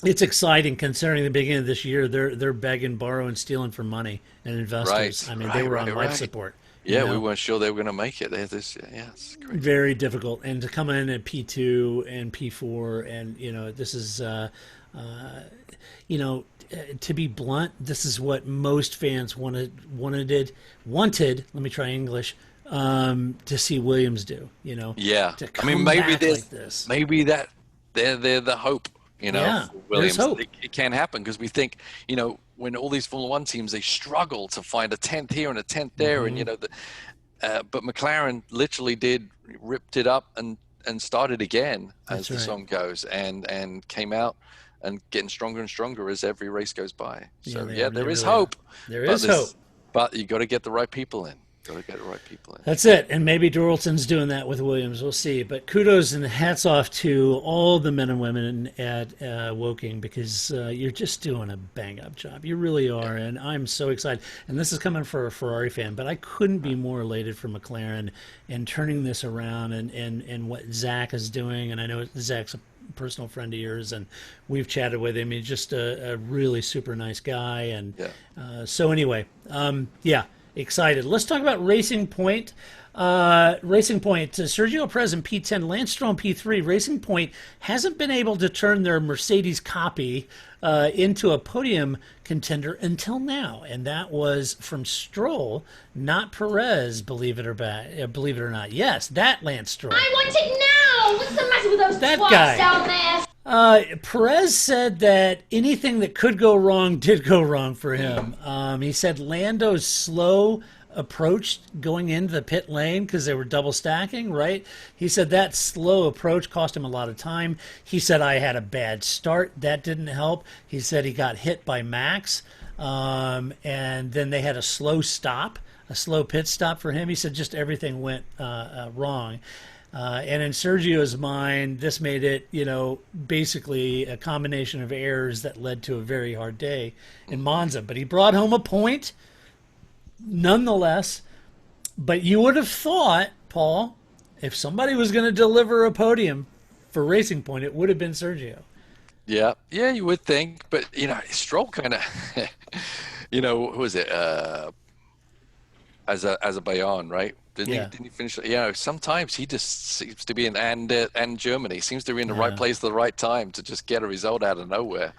It's exciting considering the beginning of this year they're begging, borrowing, stealing for money and investors. They were on life support. Yeah, we weren't sure they were going to make it. It's great. Very difficult, and to come in at P2 and P4, and this is, to be blunt, this is what most fans wanted. Let me try English. To see Williams do. Yeah. To come maybe back like this. Maybe that they're the hope. For Williams. Hope. It can happen because we think, when all these Formula One teams, they struggle to find a 10th here and a 10th there, and but McLaren literally ripped it up and started again, as the song goes, and came out and getting stronger and stronger as every race goes by. So there is really hope. There is hope. But you got to get the right people in. That's it. And maybe Doralton's doing that with Williams. We'll see. But kudos and hats off to all the men and women at Woking, because you're just doing a bang-up job. You really are. And I'm so excited. And this is coming for a Ferrari fan, but I couldn't be more elated for McLaren and turning this around and what Zach is doing. And I know Zach's a personal friend of yours, and we've chatted with him. He's just a really super nice guy. And so anyway, excited. Let's talk about Racing Point. Sergio Perez in P10, Lance Stroll in P3. Racing Point hasn't been able to turn their Mercedes copy into a podium contender until now, and that was from Stroll, not Perez. Believe it or not. Yes, that Lance Stroll. I want it now. What's the matter with those twats out there? Perez said that anything that could go wrong did go wrong for him. He said Lando's slow approach going into the pit lane because they were double stacking, right? He said that slow approach cost him a lot of time. He said, I had a bad start. That didn't help. He said he got hit by Max, and then they had a slow pit stop for him. He said just everything went wrong. And in Sergio's mind, this made it, basically a combination of errors that led to a very hard day in Monza. But he brought home a point, nonetheless. But you would have thought, Paul, if somebody was going to deliver a podium for Racing Point, it would have been Sergio. Yeah, you would think. But, Stroll kind of, who was it? Azerbaijan, right? Didn't he finish? Sometimes he just seems to be and Germany seems to be in the right place at the right time to just get a result out of nowhere.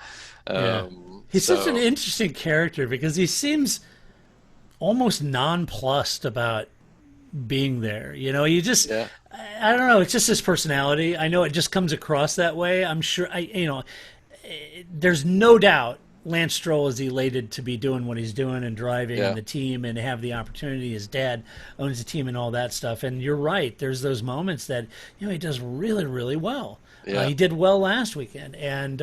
He's such an interesting character because he seems almost nonplussed about being there. You just, I don't know. It's just his personality. I know it just comes across that way. I'm sure. There's no doubt Lance Stroll is elated to be doing what he's doing and driving the team and have the opportunity. His dad owns the team and all that stuff. And you're right. There's those moments that, he does really, really well. He did well last weekend. And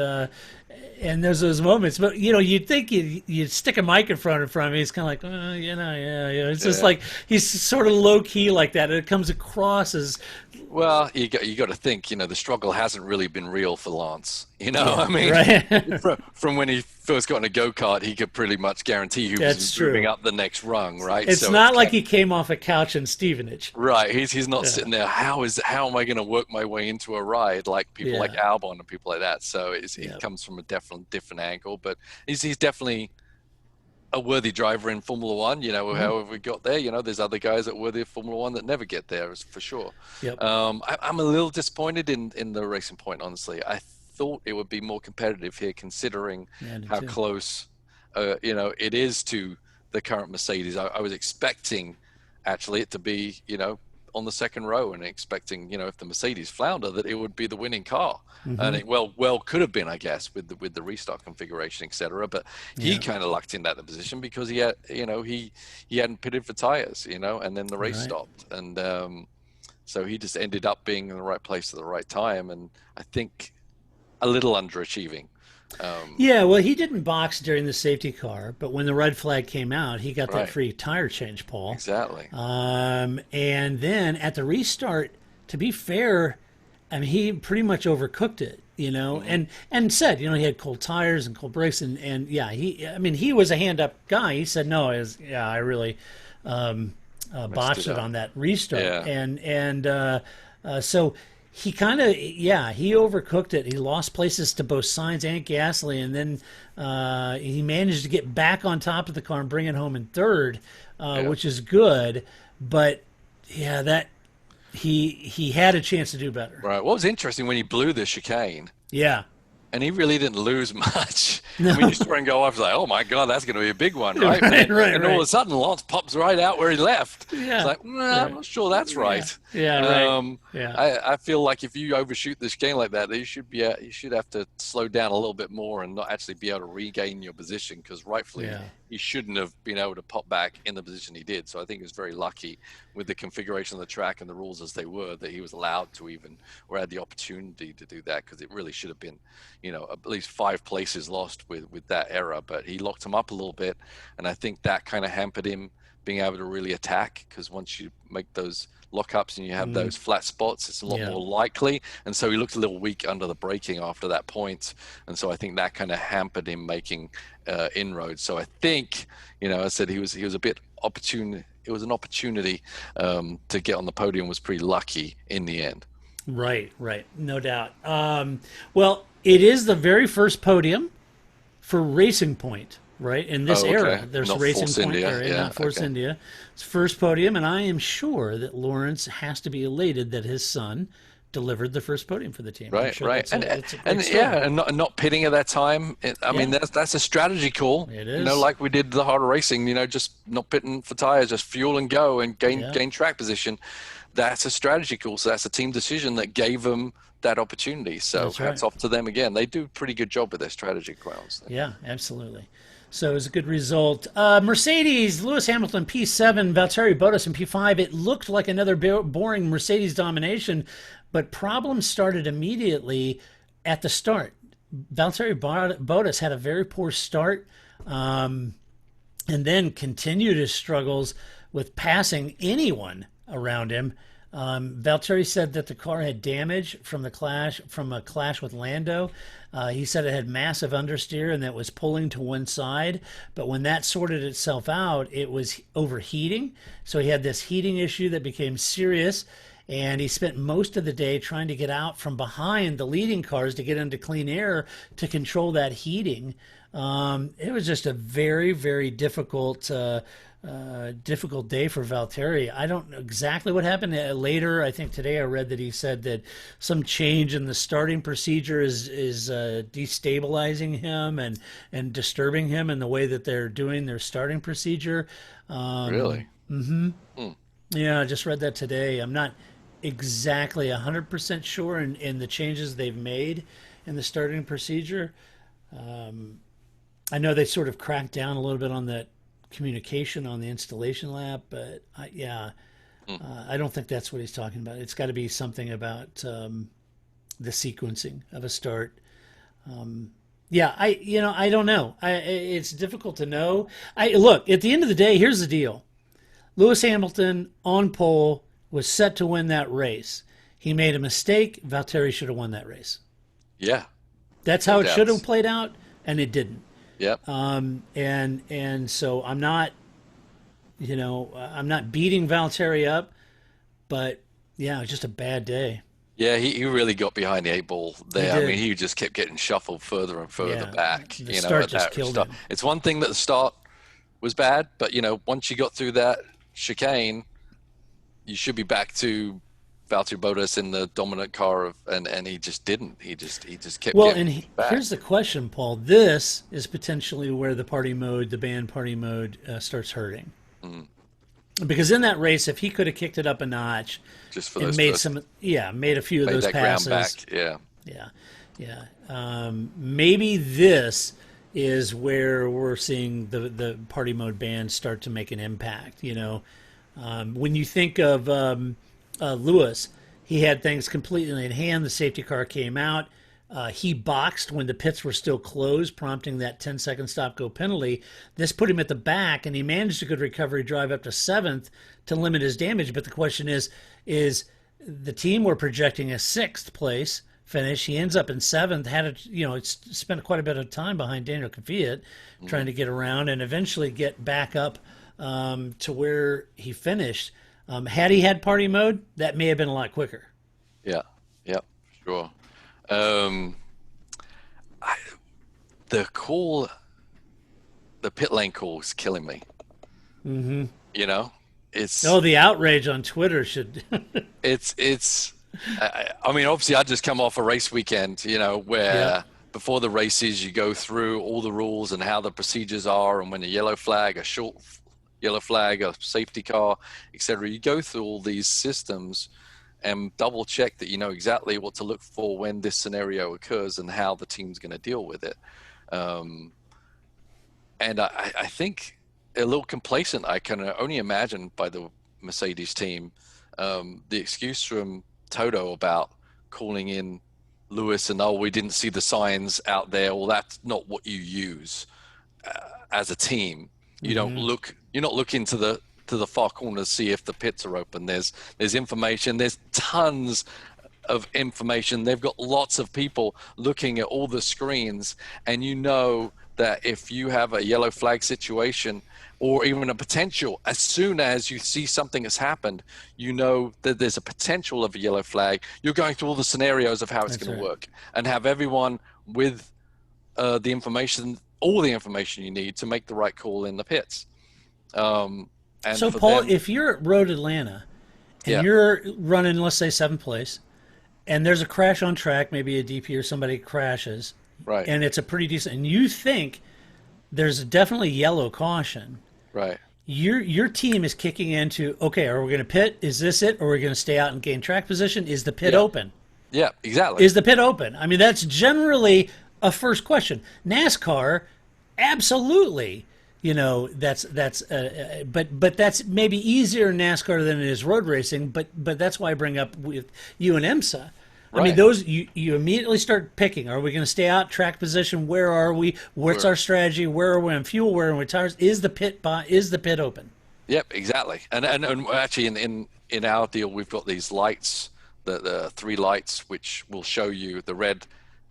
there's those moments. But, you'd think you'd stick a mic in front of him. He's kind of like, It's just like he's sort of low-key like that. And it comes across as... Well, you got to think, the struggle hasn't really been real for Lance. From when he first got in a go-kart, he could pretty much guarantee he was moving up the next rung, right? It's not like he came off a couch in Stevenage. Right. He's not sitting there, how am I going to work my way into a ride like people like Albon and people like that? So it comes from a different angle, but he's definitely a worthy driver in Formula One, however we got there. There's other guys that worthy of Formula One that never get there, for sure. Yep. I'm a little disappointed in the Racing Point, honestly. I thought it would be more competitive here, considering how close, it is to the current Mercedes. I was expecting, actually, it to be, on the second row, and expecting, if the Mercedes flounder, that it would be the winning car. And it well could have been, I guess, with the restart configuration, etc. But he kind of lucked in that position because he had, he hadn't pitted for tires, and then the race stopped, and so he just ended up being in the right place at the right time, and I think a little underachieving. Well, he didn't box during the safety car, but when the red flag came out, he got that free tire change, Paul. Exactly. And then at the restart, to be fair, he pretty much overcooked it, and said, he had cold tires and cold brakes, and he was a hand up guy. He said, no, I really botched it on that restart, so. He kind of, he overcooked it. He lost places to both Sainz and Gasly, and then he managed to get back on top of the car and bring it home in third, which is good. But, that he had a chance to do better. Right. What was interesting when he blew the chicane. Yeah. And he really didn't lose much. No. I mean, you saw him go off, it's like, oh my God, that's going to be a big one, right? And all of a sudden, Lance pops right out where he left. Yeah. It's like, I'm not sure that's right. I feel like if you overshoot this game like that, you should have to slow down a little bit more and not actually be able to regain your position, because rightfully he shouldn't have been able to pop back in the position he did. So I think he was very lucky with the configuration of the track and the rules as they were, that he was allowed to even, or had the opportunity to do that, because it really should have been, at least 5 places lost with that error, but he locked him up a little bit. And I think that kind of hampered him being able to really attack, because once you make those lockups and you have those flat spots, it's a lot more likely. And so he looked a little weak under the braking after that point. And so I think that kind of hampered him making inroads. So I think, I said he was a bit opportune. It was an opportunity to get on the podium, was pretty lucky in the end. Right. No doubt. Well, it is the very first podium for Racing Point, right? In this era, there's not Racing Force Point India. area, not Force India. It's first podium, and I am sure that Lawrence has to be elated that his son delivered the first podium for the team. Right. And not pitting at that time. I mean, that's a strategy call. It is. Like we did the harder racing. Just not pitting for tires, just fuel and go and gain track position. That's a strategy call. So that's a team decision that gave them that opportunity. So hats off to them again. They do a pretty good job with their strategy grounds. Yeah, absolutely. So it was a good result. Mercedes, Lewis Hamilton, P7, Valtteri Bottas in P5. It looked like another boring Mercedes domination, but problems started immediately at the start. Valtteri Bottas had a very poor start and then continued his struggles with passing anyone around him. Valtteri said that the car had damage from a clash with Lando. He said it had massive understeer and that was pulling to one side. But when that sorted itself out, it was overheating. So he had this heating issue that became serious. And he spent most of the day trying to get out from behind the leading cars to get into clean air to control that heating. It was just a very, very difficult day for Valtteri. I don't know exactly what happened later. I think today I read that he said that some change in the starting procedure is destabilizing him and disturbing him in the way that they're doing their starting procedure. Really? Mm-hmm. Yeah, I just read that today. I'm not exactly 100% sure in the changes they've made in the starting procedure. I know they sort of cracked down a little bit on that communication on the installation lap, but I don't think that's what he's talking about. It's got to be something about the sequencing of a start. I don't know. It's difficult to know. Look, at the end of the day, here's the deal. Lewis Hamilton on pole was set to win that race. He made a mistake. Valtteri should have won that race. Yeah. That's how it should have played out, and it didn't. Yep. And so I'm not beating Valtteri up, but yeah, it was just a bad day. Yeah, he really got behind the 8 ball there. I mean, he just kept getting shuffled further and further back. The start just killed him. It's one thing that the start was bad, but once you got through that chicane, you should be back to Valtteri Bottas in the dominant car and he just didn't. He just kept getting back. Here's the question, Paul. This is potentially where the banned party mode starts hurting. Because in that race, if he could have kicked it up a notch, just for and made a few of those passes, ground back. Maybe this is where we're seeing the party mode ban start to make an impact. When you think of Lewis, he had things completely in hand. The safety car came out. He boxed when the pits were still closed, prompting that 10-second stop-go penalty. This put him at the back, and he managed a good recovery drive up to 7th to limit his damage. But the question is the team were projecting a 6th place finish. He ends up in 7th. Spent quite a bit of time behind Daniel Kvyat trying to get around and eventually get back up to where he finished. Had he had party mode, that may have been a lot quicker. Yeah, sure. The pit lane call is killing me. Mm-hmm. It's the outrage on Twitter should. it's. I mean, obviously, I just come off a race weekend, where before the races you go through all the rules and how the procedures are, and when a yellow flag, a short yellow flag, a safety car, etc. You go through all these systems and double check that you know exactly what to look for when this scenario occurs and how the team's going to deal with it. And I think a little complacent, I can only imagine by the Mercedes team, the excuse from Toto about calling in Lewis and we didn't see the signs out there. Well, that's not what you use as a team. You don't look. You're not looking to the far corner to see if the pits are open. There's information. There's tons of information. They've got lots of people looking at all the screens, and you know that if you have a yellow flag situation or even a potential, as soon as you see something that's happened, you know that there's a potential of a yellow flag. You're going through all the scenarios of how it's going to work, and have everyone with the information, all the information you need to make the right call in the pits. And so, Paul, if you're at Road Atlanta and you're running, let's say, 7th place, and there's a crash on track, maybe a DP or somebody crashes, right, and it's a pretty decent, and you think there's definitely yellow caution, right, your team is kicking into, okay, are we going to pit? Is this it? Or are we going to stay out and gain track position? Is the pit open? Yeah, exactly. Is the pit open? I mean, that's generally a first question. NASCAR, absolutely. You know, but that's maybe easier in NASCAR than it is road racing. But that's why I bring up with you and IMSA. I mean, those you immediately start picking. Are we going to stay out? Track position? Where are we? What's our strategy? Where are we on fuel? Where are we on tires? Is the pit open? Yep, exactly. And actually, in our deal, we've got these lights, the 3 lights, which will show you the red,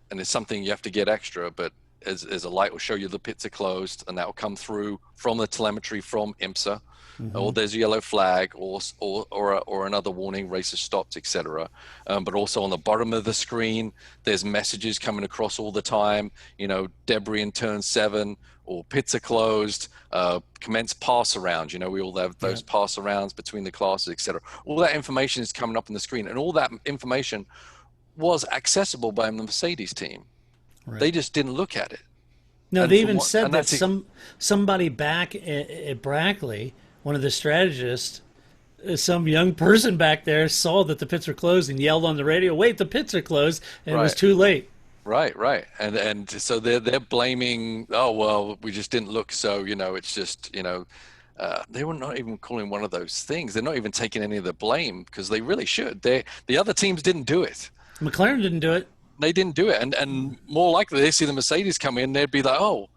and it's something you have to get extra, but as a light will show you the pits are closed, and that will come through from the telemetry from IMSA, or there's a yellow flag, or another warning, race has stopped, etc. But also on the bottom of the screen, there's messages coming across all the time. You know, debris in turn 7, or pits are closed. Commence pass around. You know, we all have those pass arounds between the classes, etc. All that information is coming up on the screen, and all that information was accessible by the Mercedes team. Right. They just didn't look at it. No, and they even said that somebody back at Brackley, one of the strategists, some young person back there saw that the pits were closed and yelled on the radio, "Wait, the pits are closed!" And it was too late. Right. And so they're blaming. Oh well, we just didn't look. So you know, it's just they were not even calling one of those things. They're not even taking any of the blame because they really should. The other teams didn't do it. McLaren didn't do it. They didn't do it, and more likely they see the Mercedes come in, they'd be like, oh,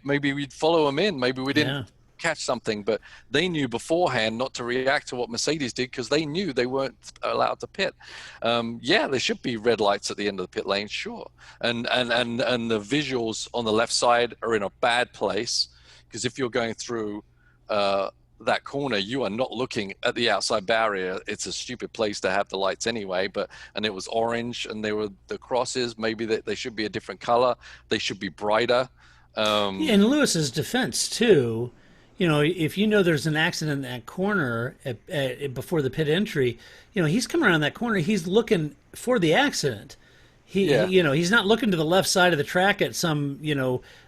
maybe we'd follow them in, maybe we didn't catch something, but they knew beforehand not to react to what Mercedes did because they knew they weren't allowed to pit. There should be red lights at the end of the pit lane, sure, and the visuals on the left side are in a bad place because if you're going through that corner, you are not looking at the outside barrier. It's a stupid place to have the lights anyway, and it was orange, and there were the crosses. Maybe they should be a different color. They should be brighter. In Lewis's defense too, if you know there's an accident in that corner before the pit entry, he's coming around that corner. He's looking for the accident. He's not looking to the left side of the track at some,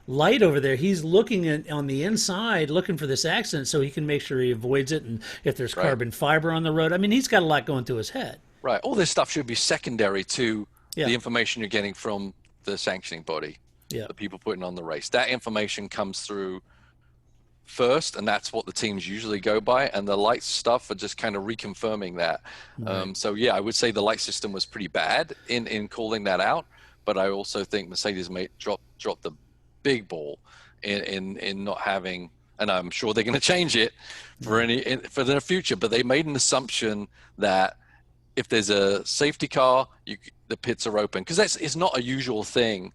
light over there. He's looking on the inside, looking for this accident so he can make sure he avoids it. And if there's carbon fiber on the road, I mean, he's got a lot going through his head. Right. All this stuff should be secondary to the information you're getting from the sanctioning body, the people putting on the race. That information comes through first, and that's what the teams usually go by, and the light stuff are just kind of reconfirming that. I would say the light system was pretty bad in calling that out, but I also think Mercedes dropped the big ball in not having, and I'm sure they're going to change it for the future, but they made an assumption that if there's a safety car, the pits are open, because it's not a usual thing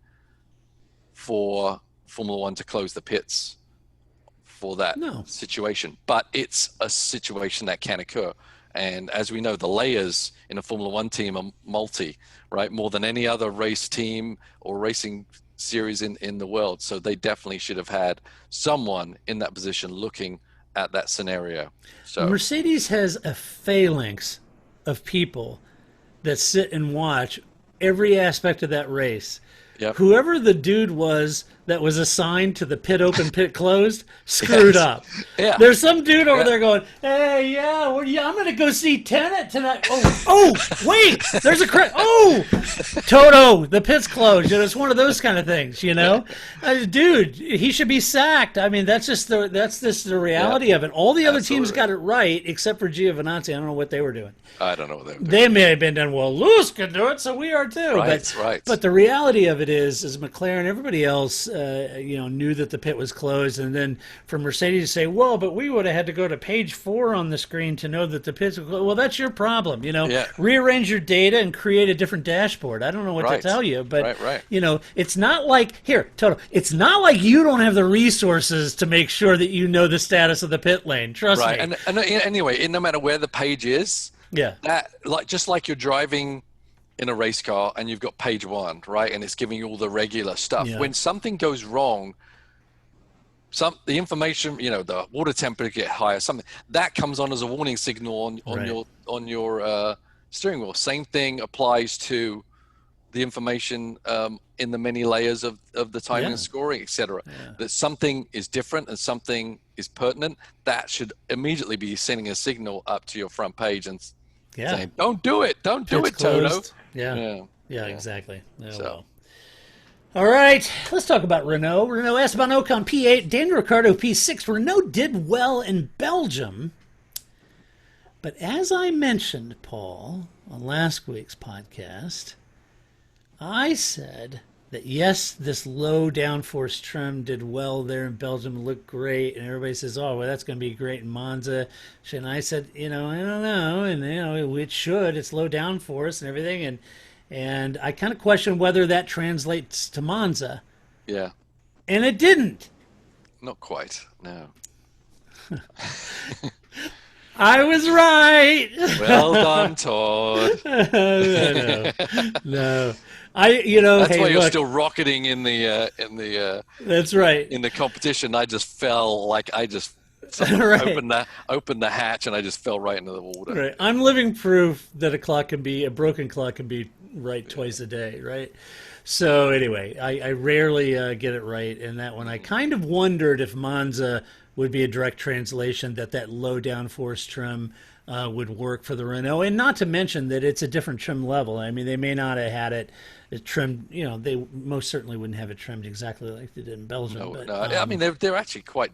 for Formula One to close the pits for that situation, but it's a situation that can occur. And as we know, the layers in a Formula One team are right? More than any other race team or racing series in the world. So they definitely should have had someone in that position looking at that scenario. So Mercedes has a phalanx of people that sit and watch every aspect of that race. Yep. Whoever the dude was that was assigned to the pit open, pit closed screwed up. Yeah. There's some dude over there going, "Hey, yeah, I'm going to go see Tenet tonight." Oh, wait, there's a crash. Oh, Toto, the pit's closed. It's one of those kind of things, dude, he should be sacked. I mean, that's just the reality of it. All the other teams got it right except for Giovinazzi. I don't know what they were doing. I don't know what they were doing. They may have been done, well, Lewis can do it, so we are too. Right. But the reality of it is McLaren, everybody else, knew that the pit was closed, and then for Mercedes to say, well, but we would have had to go to page 4 on the screen to know that the pits were closed. Well, that's your problem. Rearrange your data and create a different dashboard. I don't know what to tell you, but it's not like Toto. It's not like you don't have the resources to make sure that you know the status of the pit lane. Trust me. And anyway, no matter where the page is. Yeah. That just like you're driving in a race car and you've got page 1, right? And it's giving you all the regular stuff. Yeah. When something goes wrong, the information, the water temperature get higher, something that comes on as a warning signal on your steering wheel. Same thing applies to the information in the many layers of the timing and scoring, etc. That something is different and something is pertinent. That should immediately be sending a signal up to your front page and saying, "Don't do it, don't do it, Toto." Yeah, exactly. Well. All right, let's talk about Renault. Renault Esteban Ocon P8, Daniel Ricciardo P6. Renault did well in Belgium, but as I mentioned, Paul, on last week's podcast, I said that yes, this low downforce trim did well there in Belgium, looked great, and everybody says, "Oh, well, that's going to be great in Monza." And I said, I don't know, and it should. It's low downforce and everything, and I kind of question whether that translates to Monza. Yeah, and it didn't. Not quite. No. I was right. Well done, Todd. No. That's why you're still rocketing in the. That's right. In the competition, I just fell opened the hatch and I just fell right into the water. Right. I'm living proof that a broken clock can be right twice a day. Right. So anyway, I rarely get it right in that one. I kind of wondered if Monza would be a direct translation that low downforce trim would work for the Renault, and not to mention that it's a different trim level. I mean, they may not have had it trimmed. They most certainly wouldn't have it trimmed exactly like they did in Belgium. No. I mean, they're actually quite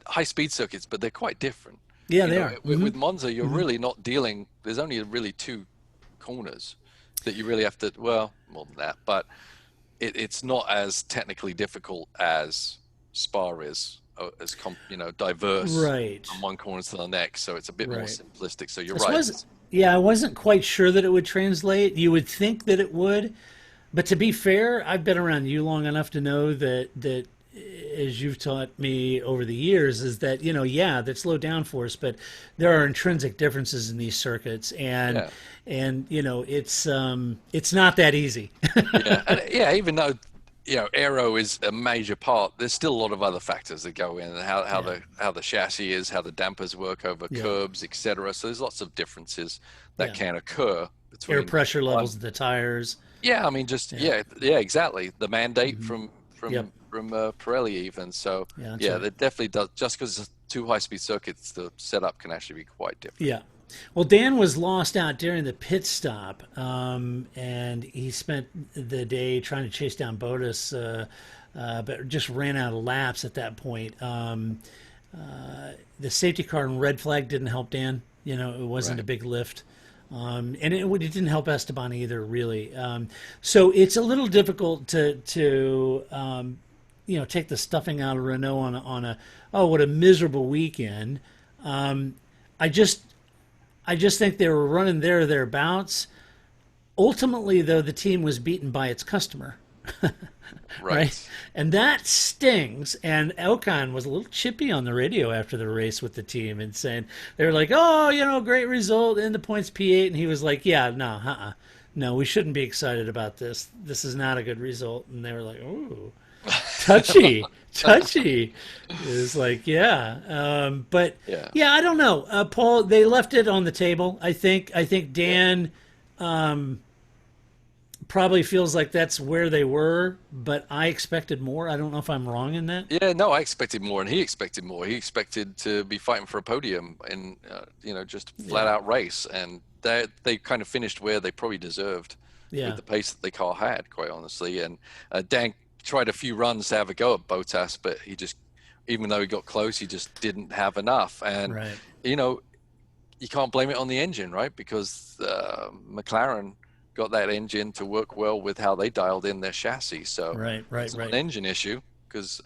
high-speed circuits, but they're quite different. Yeah, they are. With Monza, you're really not dealing. There's only really 2 corners that you really have to. Well, more than that, but it's not as technically difficult as Spa is. As diverse from one corner to the next, so it's a bit more simplistic. So you're right. I wasn't quite sure that it would translate. You would think that it would, but to be fair, I've been around you long enough to know that as you've taught me over the years, is that that's low downforce, but there are intrinsic differences in these circuits, and it's not that easy. Even though. Aero is a major part. There's still a lot of other factors that go in, and how the chassis is, how the dampers work over curbs, etc. So there's lots of differences that can occur between air pressure levels of the tires. Yeah, I mean, exactly. The mandate from Pirelli even. So that definitely does. Just because it's 2 high-speed circuits, the setup can actually be quite different. Yeah. Well, Dan was lost out during the pit stop, and he spent the day trying to chase down Bottas, but just ran out of laps at that point. The safety car and red flag didn't help Dan. It wasn't a big lift. And it didn't help Esteban either, really. So it's a little difficult to take the stuffing out of Renault on a what a miserable weekend. I just think they were running thereabouts. Ultimately, though, the team was beaten by its customer. Right? And that stings. And Ocon was a little chippy on the radio after the race with the team and saying, they were like, great result, in the points P8. And he was like, no, we shouldn't be excited about this. This is not a good result. And they were like, ooh. Touchy. It's like, but I don't know, Paul. They left it on the table. I think Dan probably feels like that's where they were, but I expected more. I don't know if I'm wrong in that. Yeah, no, I expected more, and he expected more. He expected to be fighting for a podium in, just flat out race, and they kind of finished where they probably deserved with the pace that the car had, quite honestly. And Dan tried a few runs to have a go at Bottas, but he just, even though he got close, he just didn't have enough. And you can't blame it on the engine, right? Because McLaren got that engine to work well with how they dialed in their chassis. So it's not an engine issue, because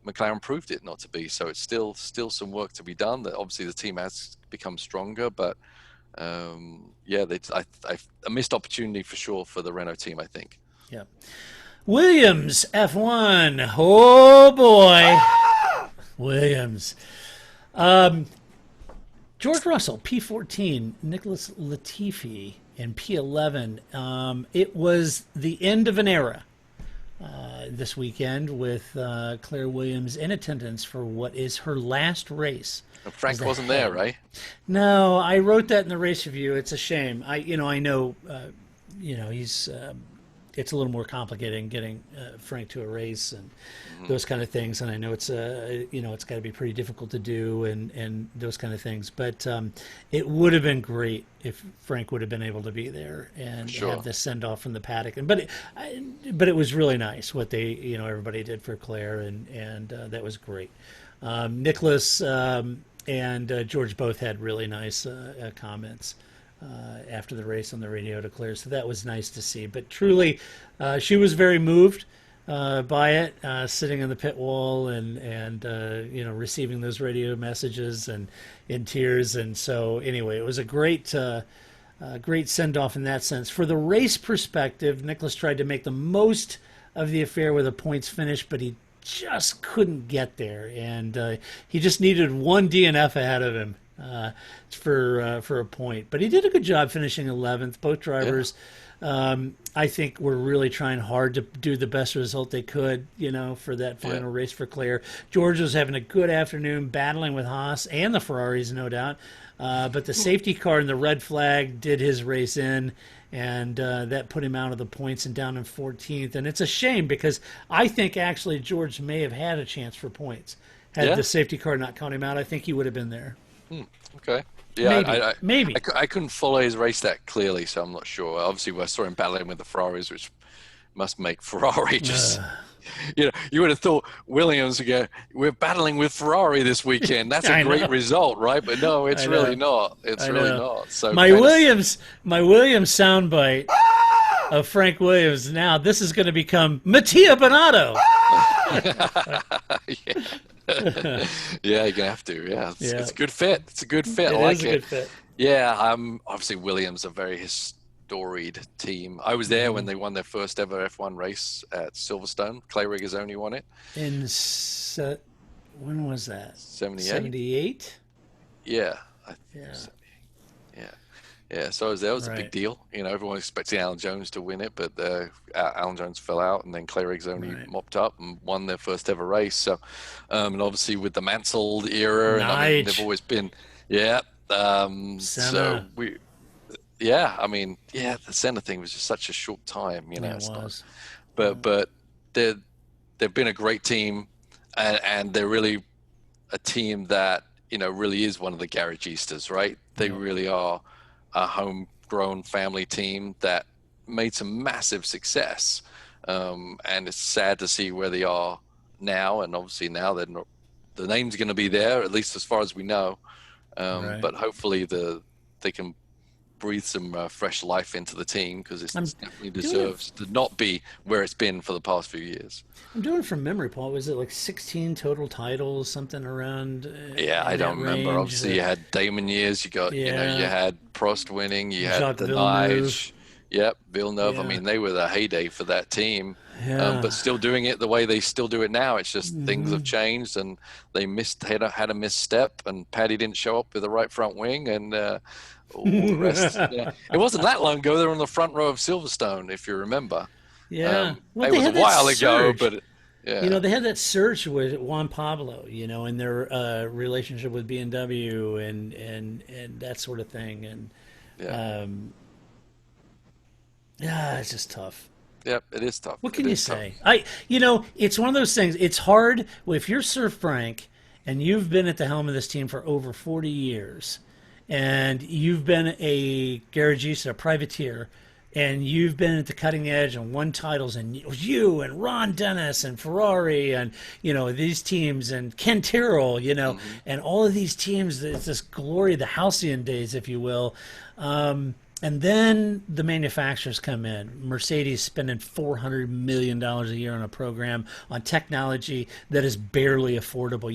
McLaren proved it not to be. So it's still some work to be done. That obviously the team has become stronger, but a missed opportunity for sure for the Renault team, I think. Yeah. Williams F1. Oh boy. Williams. George Russell, P14, Nicholas Latifi in P11. It was the end of an era this weekend with Claire Williams in attendance for what is her last race. Frank wasn't there, right? No, I wrote that in the race review. It's a shame. I know, he's. It's a little more complicated in getting Frank to a race and those kind of things. And I know it's it's got to be pretty difficult to do and those kind of things. But it would have been great if Frank would have been able to be there and have this send off from the paddock. But it was really nice what they everybody did for Claire and that was great. Nicholas and George both had really nice comments after the race on the radio to Claire, so that was nice to see. But truly, she was very moved by it, sitting in the pit wall and receiving those radio messages and in tears. And so anyway, it was a great send off in that sense. For the race perspective, Nicholas tried to make the most of the affair with a points finish, but he just couldn't get there, and he just needed one DNF ahead of him for a point. But he did a good job finishing 11th. Both drivers, I think, were really trying hard to do the best result they could, for that final race for Claire. George was having a good afternoon, battling with Haas and the Ferraris, no doubt. But the safety car and the red flag did his race in, and that put him out of the points and down in 14th. And it's a shame, because I think actually George may have had a chance for points. Had the safety car not count him out, I think he would have been there. Okay. Yeah, maybe. I couldn't follow his race that clearly, so I'm not sure. Obviously, I saw him battling with the Ferraris, which must make Ferrari just... you would have thought Williams would go, we're battling with Ferrari this weekend. That's a great result, right? But no, it's really not. It's really not. So my Williams soundbite of Frank Williams. Now this is going to become Mattia Binotto. You're gonna have to. It's a good fit. It's a good fit. I like it. Good fit. Yeah, obviously Williams a very storied team. I was there when they won their first ever F1 race at Silverstone. Clay Regazzoni won it. When was that? 78. 78? Yeah. Yeah, so I was there. It was a big deal. Everyone expected Alan Jones to win it, but Alan Jones fell out, and then Clay Regazzoni mopped up and won their first ever race. So, and obviously with the Mansell era, and they've always been, so we, the Senna thing was just such a short time, It was. But they've been a great team, and they're really a team that really is one of the Garagistas, right? They really are a homegrown family team that made some massive success, and it's sad to see where they are now. And obviously now they're not, the name's going to be there, at least as far as we know. But hopefully they can breathe some fresh life into the team, because it definitely deserves to not be where it's been for the past few years. I'm doing it from memory, Paul. Was it like 16 total titles, something around? I don't remember. Range? Obviously, you had Damon years. You got, you had Prost winning. You had Jacques the Villeneuve. Nige. Yep, Villeneuve. Yeah. I mean, they were the heyday for that team. But still doing it the way they still do it now. It's just things have changed, and they had a misstep, and Paddy didn't show up with the right front wing, and all the rest. It wasn't that long ago. They were on the front row of Silverstone, if you remember. Yeah, it was a while ago, but they had that surge with Juan Pablo, and their relationship with BMW and that sort of thing, and Yeah, it's just tough. Yep, it is tough. What can you say? It's one of those things. It's hard if you're Sir Frank and you've been at the helm of this team for over 40 years, and you've been a garagista, a privateer, and you've been at the cutting edge and won titles, and you and Ron Dennis and Ferrari and, these teams and Ken Tyrrell, and all of these teams, it's this glory, the halcyon days, if you will. And then the manufacturers come in. Mercedes spending $400 million a year on a program on technology that is barely affordable.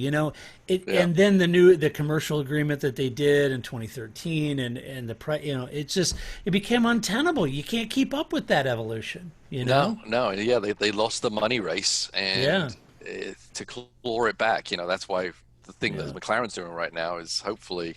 And then the commercial agreement that they did in 2013, and the price. It became untenable. You can't keep up with that evolution. No, yeah, they lost the money race, and to claw it back, that's why the thing that McLaren's doing right now is hopefully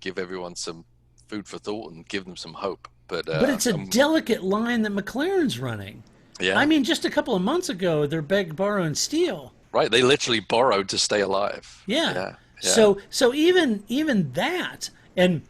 give everyone some food for thought and give them some hope. But it's a delicate line that McLaren's running. Yeah. I mean, just a couple of months ago, they're begged, borrow, and steal. Right. They literally borrowed to stay alive. Yeah. So even that, and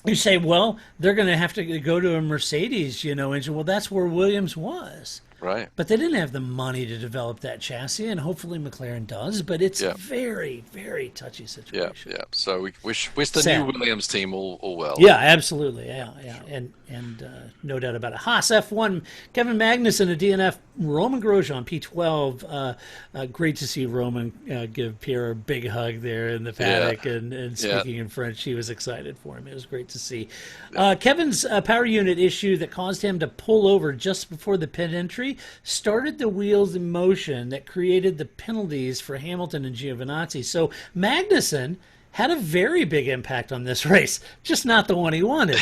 you say, well, they're going to have to go to a Mercedes, engine. Well, that's where Williams was. Right. But they didn't have the money to develop that chassis, and hopefully McLaren does. But it's a very, very touchy situation. Yeah. So we wish the new Williams team all well. Yeah, absolutely. Yeah. Sure. And no doubt about it. Haas F1, Kevin Magnussen, a DNF, Roman Grosjean, P12. Great to see Roman give Pierre a big hug there in the paddock, and speaking in French, he was excited for him. It was great to see. Kevin's power unit issue that caused him to pull over just before the pit entry started the wheels in motion that created the penalties for Hamilton and Giovinazzi. So Magnussen had a very big impact on this race, just not the one he wanted.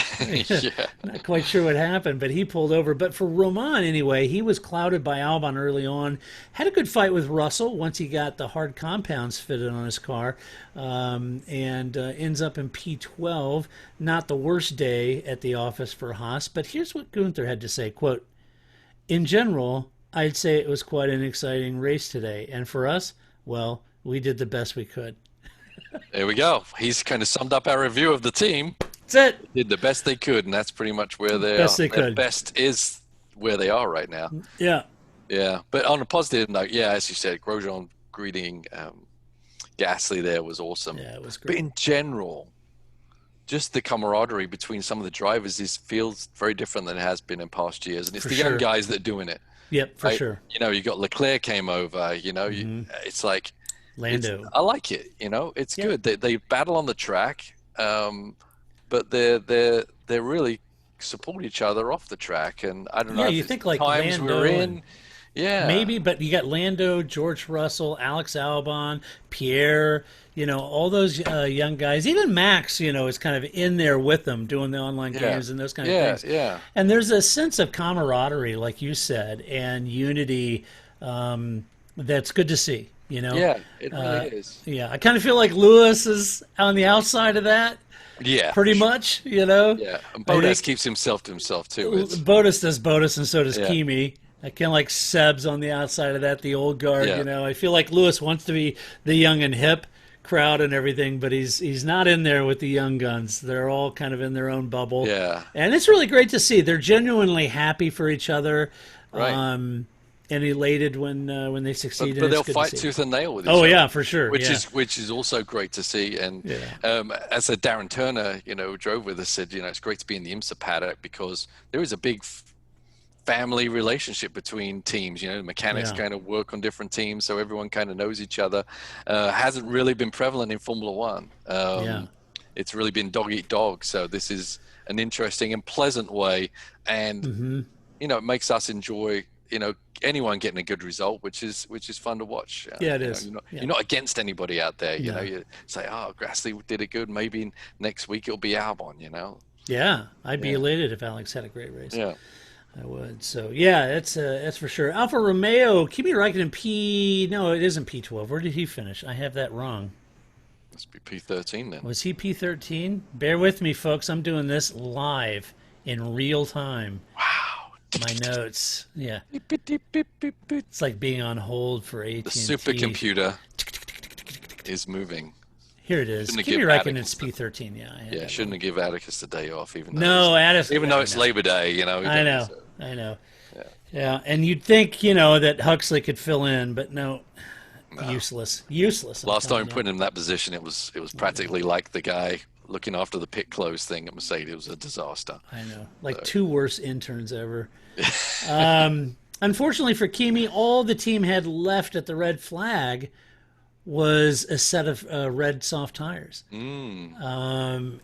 Not quite sure what happened, but he pulled over. But for Roman, anyway, he was clouded by Albon early on. Had a good fight with Russell once he got the hard compounds fitted on his car, and ends up in P12. Not the worst day at the office for Haas. But here's what Gunther had to say, quote, "In general, I'd say it was quite an exciting race today. And for us, well, we did the best we could." There we go. He's kind of summed up our review of the team. That's it. They did the best they could, and that's pretty much where they best are. They could. Best is where they are right now. Yeah. Yeah. But on a positive note, as you said, Grosjean greeting Gasly there was awesome. Yeah, it was great. But in general, just the camaraderie between some of the drivers feels very different than it has been in past years. And it's the young guys that are doing it. Yep, for sure. You got Leclerc came over, it's like, Lando. I like it. It's good. They battle on the track, but they really support each other off the track. And I don't know. You think like times Lando we're in, maybe, but you got Lando, George Russell, Alex Albon, Pierre. All those young guys. Even Max, is kind of in there with them doing the online games and those kind of things. Yeah. And there's a sense of camaraderie, like you said, and unity that's good to see. Yeah, it really is. Yeah, I kind of feel like Lewis is on the outside of that. Yeah, pretty much. Yeah, and Bottas keeps himself to himself too. Bottas does Bottas, and so does Kimi. I kind of like Seb's on the outside of that, the old guard. I feel like Lewis wants to be the young and hip crowd and everything, but he's not in there with the young guns. They're all kind of in their own bubble. Yeah, and it's really great to see. They're genuinely happy for each other. Right. And elated when they succeed. But they'll fight tooth and nail with each other. Oh yeah, for sure. Which is also great to see. And as a Darren Turner, drove with us, said, it's great to be in the IMSA paddock because there is a big family relationship between teams. The mechanics kind of work on different teams, so everyone kind of knows each other. Hasn't really been prevalent in Formula One. It's really been dog eat dog. So this is an interesting and pleasant way, and it makes us enjoy. Anyone getting a good result, which is fun to watch. Yeah, it is. You're not against anybody out there. You say, "Oh, Grassley did it good. Maybe next week it'll be Albon." Yeah, I'd be elated if Alex had a great race. Yeah, I would. So that's for sure. Alfa Romeo, Kimi Räikkönen No, it isn't P12. Where did he finish? I have that wrong. Must be P13 then. Was he P13? Bear with me, folks. I'm doing this live in real time. Wow. My notes, it's like being on hold for AT&T. The supercomputer is moving. Here it is. Kimi Räikkönen's P13. Shouldn't have given Atticus the day off, even though Atticus. Even though it's Labor Day, I know. I know. Yeah, and you'd think, that Huxley could fill in, but no. Useless. Last time putting him in that position, it was practically like the guy looking after the pit close thing at Mercedes. It was a disaster. I know. Like two worst interns ever. Unfortunately for Kimi, all the team had left at the red flag was a set of red soft tires. And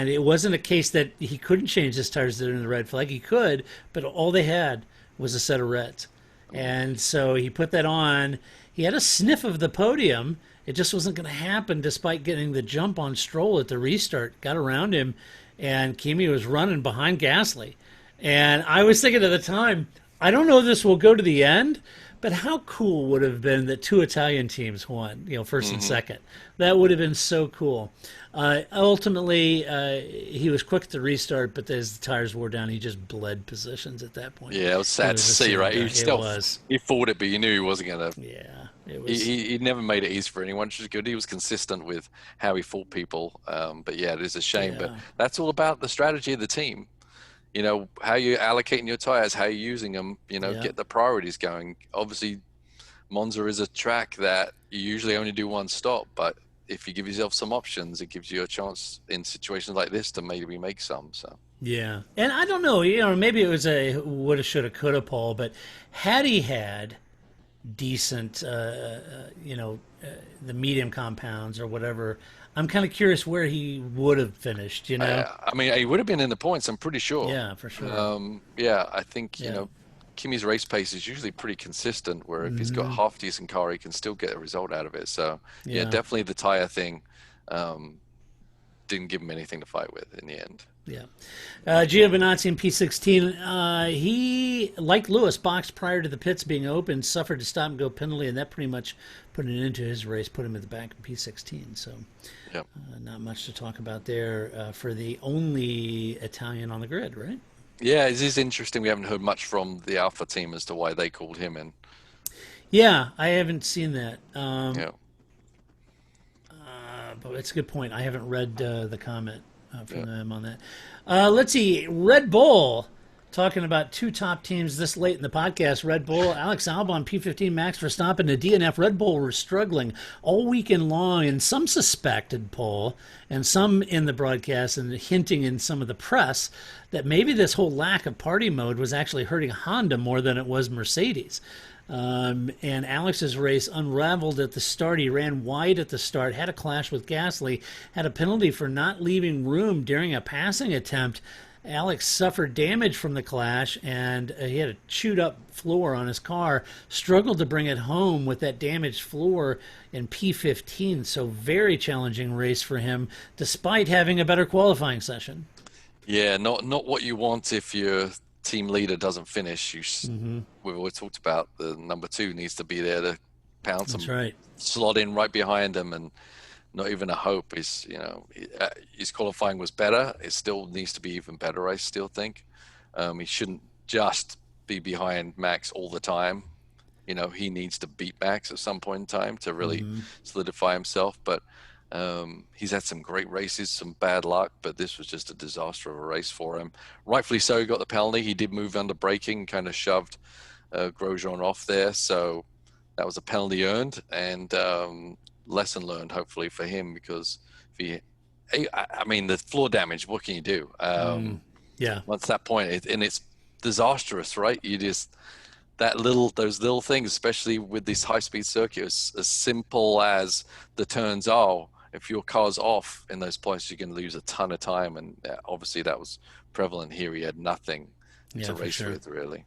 it wasn't a case that he couldn't change his tires that are in the red flag. He could, but all they had was a set of reds. And so he put that on. He had a sniff of the podium. It just wasn't going to happen despite getting the jump on Stroll at the restart. Got around him, and Kimi was running behind Gasly. And I was thinking at the time, I don't know if this will go to the end, but how cool would it have been that two Italian teams won, first and second. That would have been so cool. Ultimately, he was quick to restart, but as the tires wore down, he just bled positions at that point. Yeah, it was sad to see, right? He fought it, but you knew he wasn't going to. Yeah, it was. He never made it easy for anyone, which is good. He was consistent with how he fought people. But yeah, it is a shame. Yeah. But that's all about the strategy of the team. How you're allocating your tires, how you're using them, get the priorities going. Obviously, Monza is a track that you usually only do one stop, but if you give yourself some options, it gives you a chance in situations like this to maybe make some. So yeah, and I don't know, maybe it was a woulda, shoulda, coulda, Paul, but had he had decent, the medium compounds or whatever, I'm kind of curious where he would have finished. He would have been in the points. I'm pretty sure. Yeah, for sure. I think Kimi's race pace is usually pretty consistent, where if he's got a half decent car, he can still get a result out of it. So definitely the tire thing didn't give him anything to fight with in the end. Yeah. Giovinazzi in P16, he, like Lewis, boxed prior to the pits being open, suffered a stop-and-go penalty, and that pretty much put an end to his race, put him at the back in P16. So not much to talk about there for the only Italian on the grid, right? Yeah, it is interesting. We haven't heard much from the Alpha team as to why they called him in. Yeah, I haven't seen that. But it's a good point. I haven't read the comment from them on that. Let's see. Red Bull, talking about two top teams this late in the podcast. Red Bull, Alex Albon, P15, Max Verstappen, the DNF. Red Bull were struggling all weekend long, and some suspected, Paul, and some in the broadcast and hinting in some of the press that maybe this whole lack of party mode was actually hurting Honda more than it was Mercedes. And Alex's race unraveled at the start. He ran wide at the start, had a clash with Gasly, had a penalty for not leaving room during a passing attempt. Alex suffered damage from the clash, and he had a chewed-up floor on his car, struggled to bring it home with that damaged floor in P15. So very challenging race for him, despite having a better qualifying session. Yeah, not what you want if you're team leader doesn't finish. We've always talked about the number 2 needs to be there to pounce him, slot in right behind him, and not even a hope. His qualifying was better. It still needs to be even better, I still think. He shouldn't just be behind Max all the time. He needs to beat Max at some point in time to really solidify himself. But he's had some great races, some bad luck, but this was just a disaster of a race for him. Rightfully so, he got the penalty. He did move under braking, kind of shoved Grosjean off there. So that was a penalty earned, and lesson learned, hopefully, for him, because the floor damage, what can you do? Once that point, it's disastrous, right? You just, those little things, especially with this high-speed circuit, as simple as the turns are, if your car's off in those places, you're going to lose a ton of time. And obviously that was prevalent here. He had nothing to race with, really.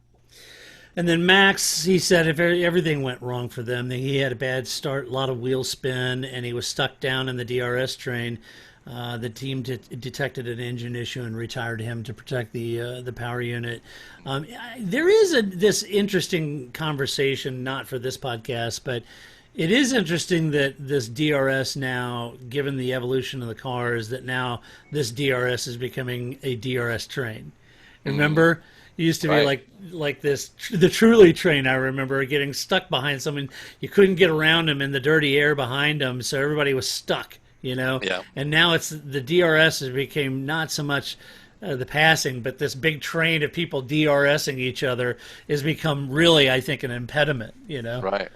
And then Max, he said if everything went wrong for them, he had a bad start, a lot of wheel spin, and he was stuck down in the DRS train. The team detected an engine issue and retired him to protect the power unit. There is this interesting conversation, not for this podcast, but it is interesting that this DRS now, given the evolution of the cars, that now this DRS is becoming a DRS train. Remember? It used to be like this, the Truly train, I remember, getting stuck behind someone. You couldn't get around him in the dirty air behind him, so everybody was stuck, Yeah. And now it's the DRS has became not so much the passing, but this big train of people DRSing each other has become really, I think, an impediment. Right.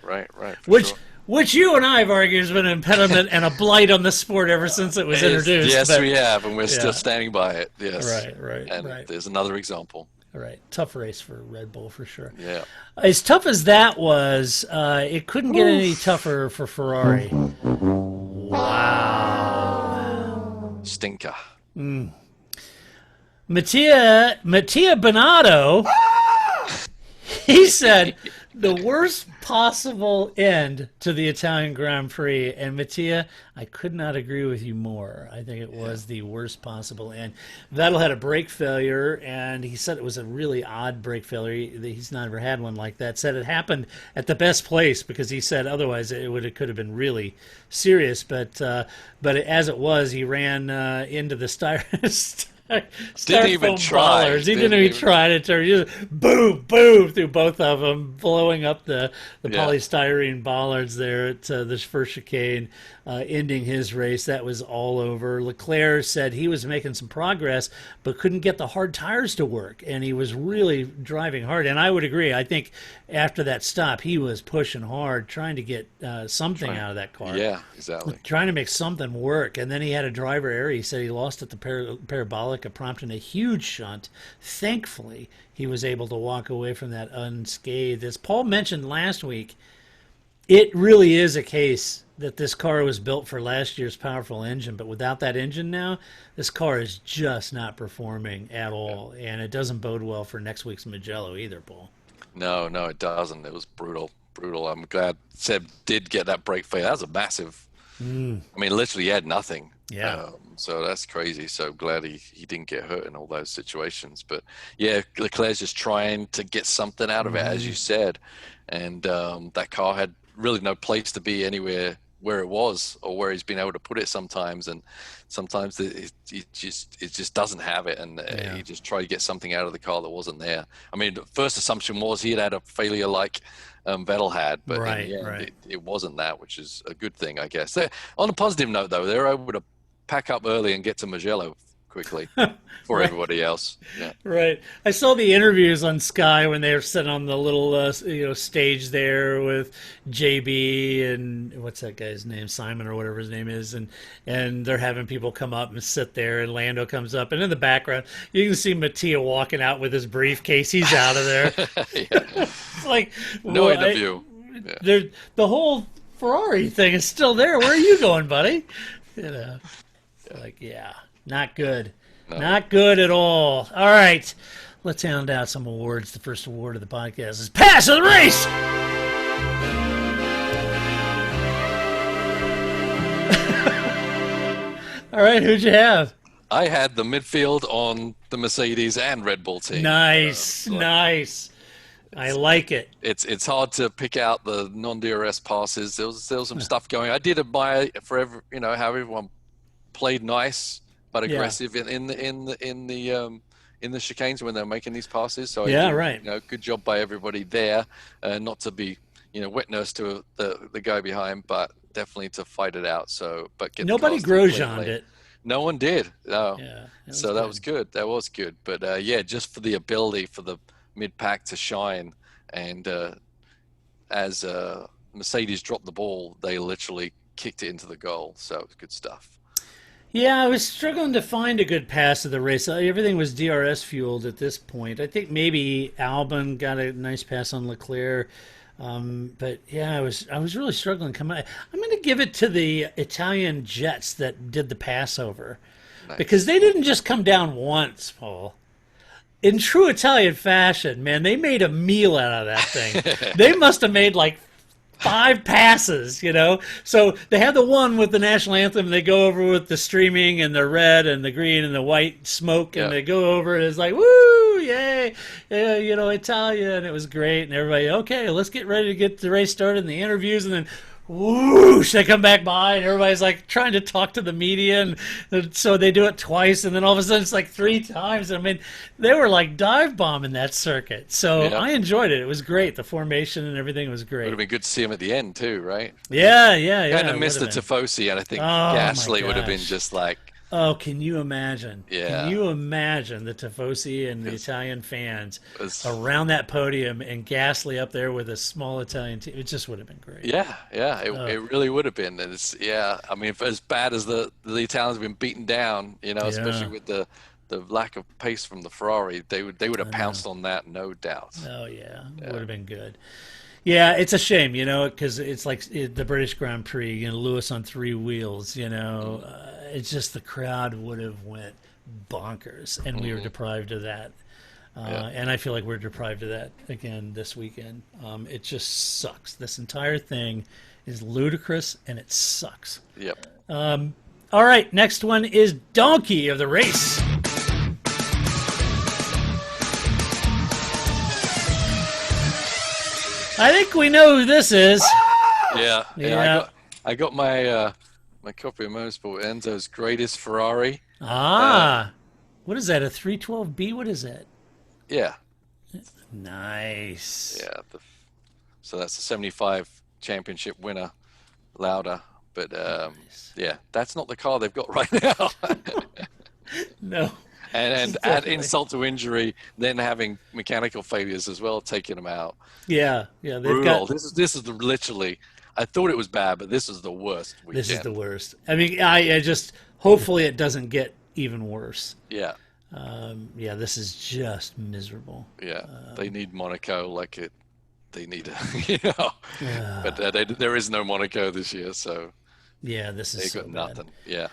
Which you and I have argued has been an impediment and a blight on the sport ever since it was introduced. Yes, we have, and we're still standing by it. Yes. Right. And there's another example. Right. Tough race for Red Bull for sure. Yeah. As tough as that was, it couldn't get any tougher for Ferrari. Wow. Stinker. Mattia Binotto, he said the worst possible end to the Italian Grand Prix. And Mattia, I could not agree with you more. I think it was the worst possible end. Vettel had a brake failure, and he said it was a really odd brake failure. He's never had one like that. Said it happened at the best place because he said otherwise it could have been really serious. But as it was, he ran into the didn't even try. He didn't even try to turn. Just boom through both of them, blowing up the polystyrene bollards there at the first chicane, ending his race. That was all over. Leclerc said he was making some progress, but couldn't get the hard tires to work, and he was really driving hard. And I would agree. I think after that stop, he was pushing hard, trying to get something out of that car. Yeah, exactly. Trying to make something work. And then he had a driver error. He said he lost at the parabolic, prompting a huge shunt. Thankfully, he was able to walk away from that unscathed. As Paul mentioned last week, it really is a case that this car was built for last year's powerful engine, but without that engine now, this car is just not performing at all, and it doesn't bode well for next week's Mugello either, Paul. No, it doesn't. It was brutal. I'm glad Seb did get that brake failure. That was a massive. I mean, literally, he had nothing. Yeah. So that's crazy. So glad he didn't get hurt in all those situations. But yeah, Leclerc's just trying to get something out of it, as you said. And that car had really no place to be anywhere where it was or where he's been able to put it sometimes. And sometimes it just doesn't have it. And he just tried to get something out of the car that wasn't there. I mean, the first assumption was he had a failure like Vettel had, but it wasn't that, which is a good thing, I guess. On a positive note, though, they're able to pack up early and get to Mugello quickly for everybody else. Yeah. Right. I saw the interviews on Sky when they were sitting on the little stage there with JB and what's that guy's name, Simon or whatever his name is, and they're having people come up and sit there, and Lando comes up, and in the background you can see Mattia walking out with his briefcase. He's out of there. It's like no interview. The whole Ferrari thing is still there. Where are you going, buddy? Not good. No. Not good at all. All right, let's hand out some awards. The first award of the podcast is Pass of the Race! All right, who'd you have? I had the midfield on the Mercedes and Red Bull team. Nice. I like it. It's hard to pick out the non-DRS passes. There was some stuff going. I did admire how everyone played nice but aggressive in the chicanes when they're making these passes. So good job by everybody there. Not to be wet nurse to the guy behind, but definitely to fight it out. So, but nobody Grosjean'd it. No one did. No. Yeah. That was good. That was good. But just for the ability for the mid-pack to shine, and as Mercedes dropped the ball, they literally kicked it into the goal. So it was good stuff. Yeah, I was struggling to find a good pass of the race. Everything was DRS fueled at this point. I think maybe Albon got a nice pass on Leclerc. But yeah, I was really struggling. I'm going to give it to the Italian Jets that did the passover. Nice. Because they didn't just come down once, Paul. In true Italian fashion, man, they made a meal out of that thing. They must have made like 5 passes, So they have the one with the national anthem, and they go over with the streaming and the red and the green and the white smoke, and they go over, and it's like, woo, yay, Italia, and it was great, and everybody, okay, let's get ready to get the race started and the interviews, and then whoosh, they come back by, and everybody's like trying to talk to the media, and so they do it twice, and then all of a sudden it's like 3 times. I mean, they were like dive bombing that circuit. So I enjoyed it. It was great. The formation and everything was great. Would have been good to see him at the end too, right? Yeah. Kind of missed the Tifosi, and I think Gasly would have been just like Oh, can you imagine? Yeah. Can you imagine the Tifosi and the Italian fans around that podium and Gasly up there with a small Italian team? It just would have been great. Yeah, it really would have been. And I mean, as bad as the Italians have been beaten down, especially with the lack of pace from the Ferrari, they would have pounced on that, no doubt. Oh yeah, it would have been good. Yeah, it's a shame, because it's like the British Grand Prix, Lewis on 3 wheels, it's just the crowd would have went bonkers, and we were deprived of that. And I feel like we're deprived of that again this weekend. It just sucks. This entire thing is ludicrous, and it sucks. Yep. All right, next one is Donkey of the Race. I think we know who this is. Yeah. I got my my copy of Motorsport, Enzo's greatest Ferrari. What is that? A 312B? What is that? Yeah. Nice. Yeah. So that's the 75 championship winner, Lauda. But yeah, that's not the car they've got right now. No. And add insult to injury, then having mechanical failures as well, taking them out. Yeah. They've Brutal. This is literally. I thought it was bad, but this is the worst weekend. This is the worst. I mean, I just hopefully it doesn't get even worse. Yeah. This is just miserable. Yeah, they need Monaco like it. They need, but there is no Monaco this year, so yeah, this is they got nothing. Yeah.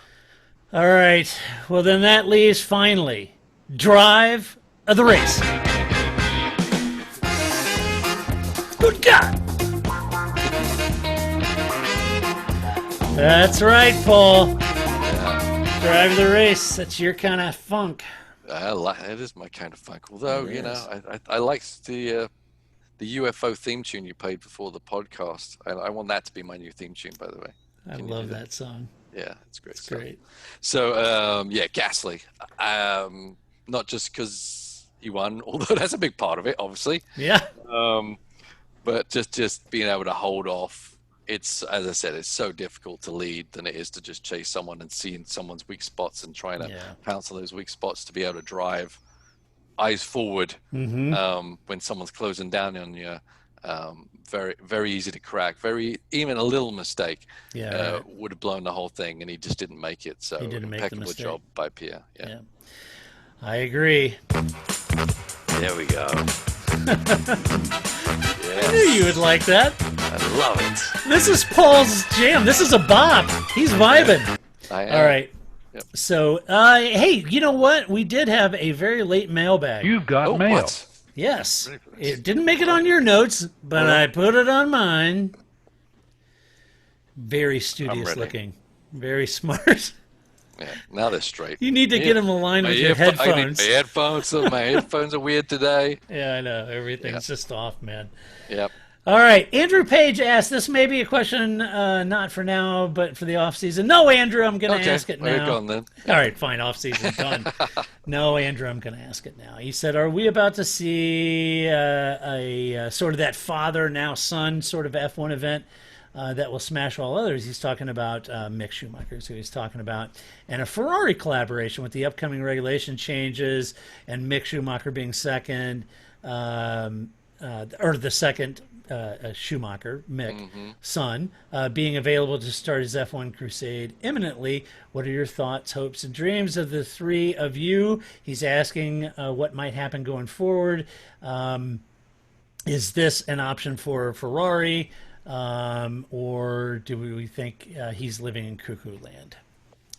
All right. Well, then that leaves finally drive of the race. Good God. That's right, Paul. Yeah. Drive of the race. That's your kind of funk. It is my kind of funk. Although, I liked the UFO theme tune you played before the podcast. I want that to be my new theme tune, by the way. I love that song. Yeah, it's great. It's great. So, Gasly. Not just because he won, although that's a big part of it, obviously. Yeah. But just being able to hold off. It's, as I said, it's so difficult to lead than it is to just chase someone and seeing someone's weak spots and trying to pounce on those weak spots to be able to drive eyes forward when someone's closing down on you. Very, very easy to crack. Even a little mistake would have blown the whole thing, and he just didn't make it. So impeccable job by Pierre. Yeah. I agree. There we go. I knew you would like that. I love it. This is Paul's jam. This is a bop. He's vibing. All right. Yep. So, hey, you know what? We did have a very late mailbag. You've got mail. What? Yes. It didn't make it on your notes, but I put it on mine. Very studious looking. Very smart. Yeah, now they're straight. You need to get them aligned with your headphones. My headphones are weird today. Yeah, I know. Everything's just off, man. Yep. All right. Andrew Page asked, this may be a question not for now, but for the off season. No, Andrew, I'm going to ask it now. We're gone then. All right, fine. Off season done. No, Andrew, I'm going to ask it now. He said, are we about to see a sort of that father now son sort of F1 event that will smash all others? He's talking about Mick Schumacher, so he's talking about, and a Ferrari collaboration with the upcoming regulation changes and Mick Schumacher being second, or the second Schumacher, Mick, son, being available to start his F1 crusade imminently. What are your thoughts, hopes, and dreams of the three of you? He's asking what might happen going forward. Is this an option for Ferrari? Or do we think he's living in cuckoo land?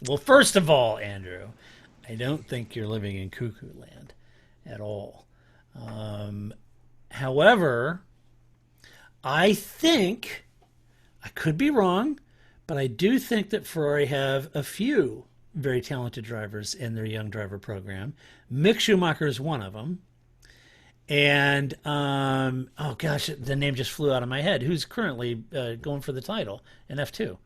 Well, first of all, Andrew, I don't think you're living in cuckoo land at all. However, I think, I could be wrong, but I do think that Ferrari have a few very talented drivers in their young driver program. Mick Schumacher is one of them. And, oh gosh, the name just flew out of my head. Who's currently going for the title in F2?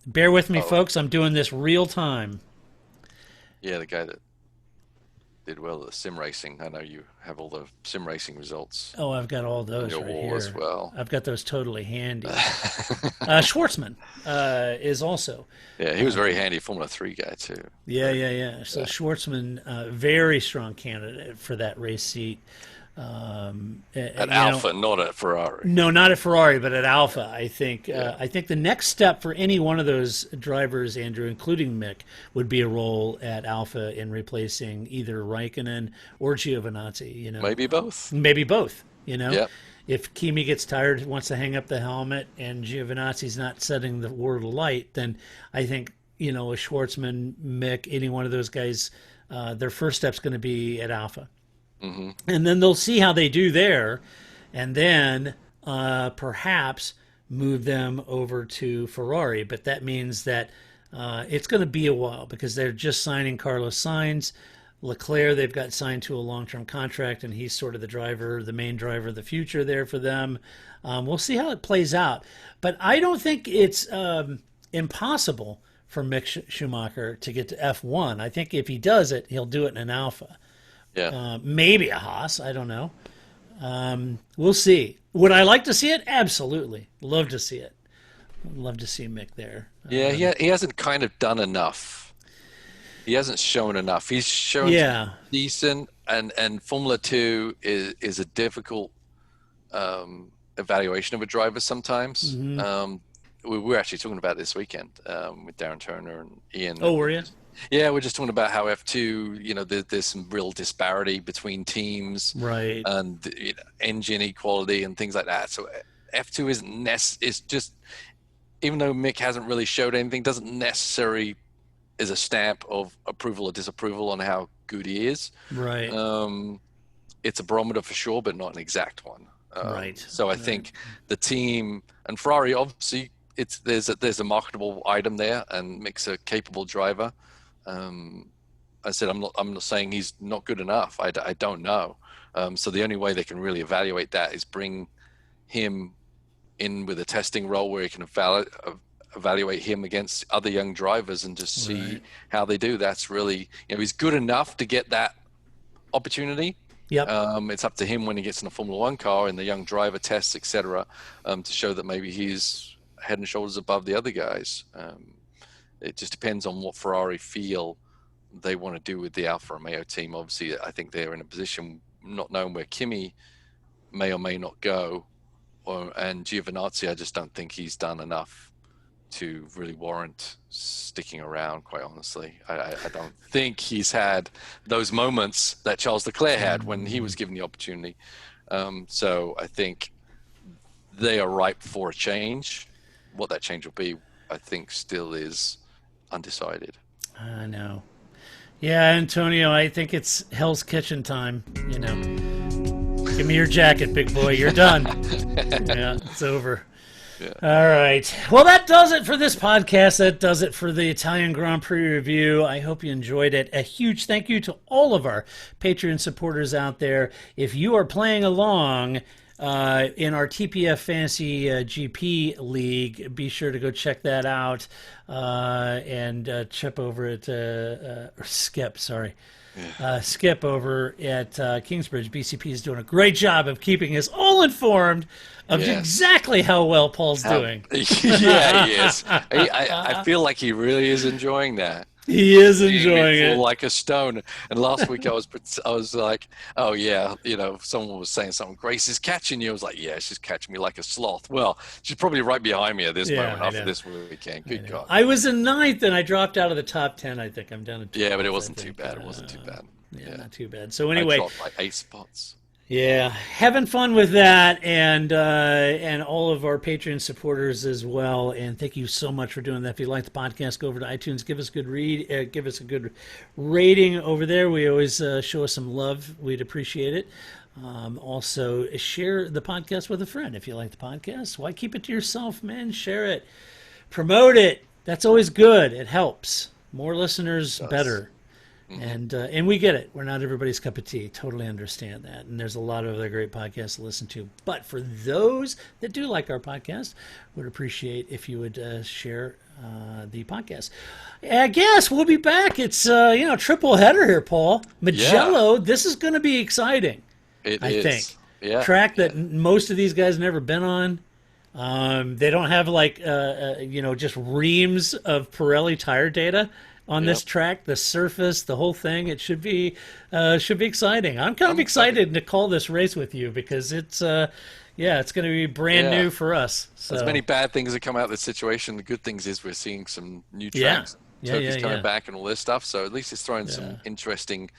Bear with me, folks. I'm doing this real time. Yeah, the guy that... did well at the sim racing. I know you have all the sim racing results Oh, I've got all those on your right wall here as well. I've got those totally handy. Schwartzman is also. Yeah, he was very handy Formula 3 guy too. Yeah. So Schwartzman, very strong candidate for that race seat. At Alpha, not at Ferrari. No, not at Ferrari, but at Alpha. I think the next step for any one of those drivers, Andrew, including Mick, would be a role at Alpha in replacing either Raikkonen or Giovinazzi. You know, Maybe both. Maybe both. You know, Yep. if Kimi gets tired, wants to hang up the helmet, and Giovinazzi's not setting the world alight, then I think a Schwartzman, Mick, any one of those guys, their first step's going to be at Alpha. Mm-hmm. And then they'll see how they do there, and then perhaps move them over to Ferrari. But that means that it's going to be a while because they're just signing Carlos Sainz. Leclerc, they've got signed to a long-term contract, and he's sort of the main driver of the future there for them. We'll see how it plays out. But I don't think it's impossible for Mick Schumacher to get to F1. I think if he does it, he'll do it in an Alpha. Yeah. Maybe a Haas. I don't know. We'll see. Would I like to see it? Absolutely. Love to see it. Love to see Mick there. Yeah, he hasn't kind of done enough. He hasn't shown enough. He's shown decent, and Formula 2 is a difficult evaluation of a driver sometimes. Mm-hmm. We were actually talking about this weekend with Darren Turner and Ian. Oh, were you? Yeah, we're just talking about how F2, there's some real disparity between teams, right? And engine equality and things like that. So F2 is just, even though Mick hasn't really showed anything, doesn't necessarily is a stamp of approval or disapproval on how good he is. Right. It's a barometer for sure, but not an exact one. Right. So I think the team and Ferrari, obviously, there's a marketable item there, and Mick's a capable driver. I said I'm not saying he's not good enough. I don't know. So the only way they can really evaluate that is bring him in with a testing role where he can evaluate him against other young drivers and just see how they do. That's really, he's good enough to get that opportunity. Yep. It's up to him when he gets in a Formula 1 car and the young driver tests, etc., to show that maybe he's head and shoulders above the other guys. It just depends on what Ferrari feel they want to do with the Alfa Romeo team. Obviously, I think they're in a position not knowing where Kimi may or may not go, and Giovinazzi, I just don't think he's done enough to really warrant sticking around, quite honestly. I don't think he's had those moments that Charles Leclerc had when he was given the opportunity. So I think they are ripe for a change. What that change will be, I think, still is undecided. I know. Yeah, Antonio, I think it's Hell's Kitchen time. Give me your jacket, big boy. You're done. Yeah, it's over. Yeah. All right. Well, that does it for this podcast. That does it for the Italian Grand Prix review. I hope you enjoyed it. A huge thank you to all of our Patreon supporters out there. If you are playing along in our TPF Fantasy GP League, be sure to go check that out and Skip over at Skip over at Kingsbridge. BCP is doing a great job of keeping us all informed of exactly how well Paul's doing. Yeah, he is. I feel like he really is enjoying that. He is enjoying it like a stone. And last week I was like, oh yeah, someone was saying something. Grace is catching you. I was like, yeah, she's catching me like a sloth. Well, she's probably right behind me at this moment after this weekend. Good God. I was in 9th and I dropped out of the top 10. I think I'm down to 12th. Yeah, but it wasn't too bad. It wasn't too bad. Yeah, not too bad. So anyway, I dropped like 8 spots. Yeah, having fun with that, and all of our Patreon supporters as well. And thank you so much for doing that. If you like the podcast, go over to iTunes, give us a good give us a good rating over there. We always show us some love. We'd appreciate it. Also, share the podcast with a friend. If you like the podcast, why keep it to yourself, man? Share it, promote it. That's always good. It helps. More listeners, better. And we get it. We're not everybody's cup of tea. Totally understand that. And there's a lot of other great podcasts to listen to. But for those that do like our podcast, would appreciate if you would share the podcast. I guess we'll be back. It's triple header here, Paul. Mugello. Yeah. This is going to be exciting. I think. Yeah. Track that most of these guys never been on. They don't have just reams of Pirelli tire data on this track, the surface, the whole thing. It should be exciting. I'm kind of excited to call this race with you because it's it's going to be brand new for us. So. There's many bad things that come out of this situation. The good things is we're seeing some new tracks. Turkey's coming back and all this stuff. So at least it's throwing some interesting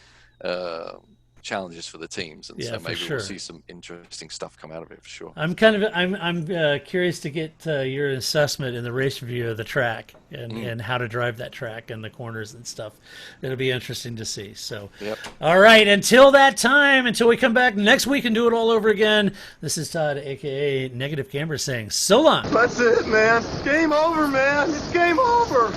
challenges for the teams, and so maybe we'll see some interesting stuff come out of it for sure. I'm curious to get your assessment in the race review of the track and how to drive that track and the corners and stuff. It'll be interesting to see. So, all right, until that time, until we come back next week and do it all over again, this is Todd, aka Negative Camera, saying so long. That's it, man. Game over, man. It's game over.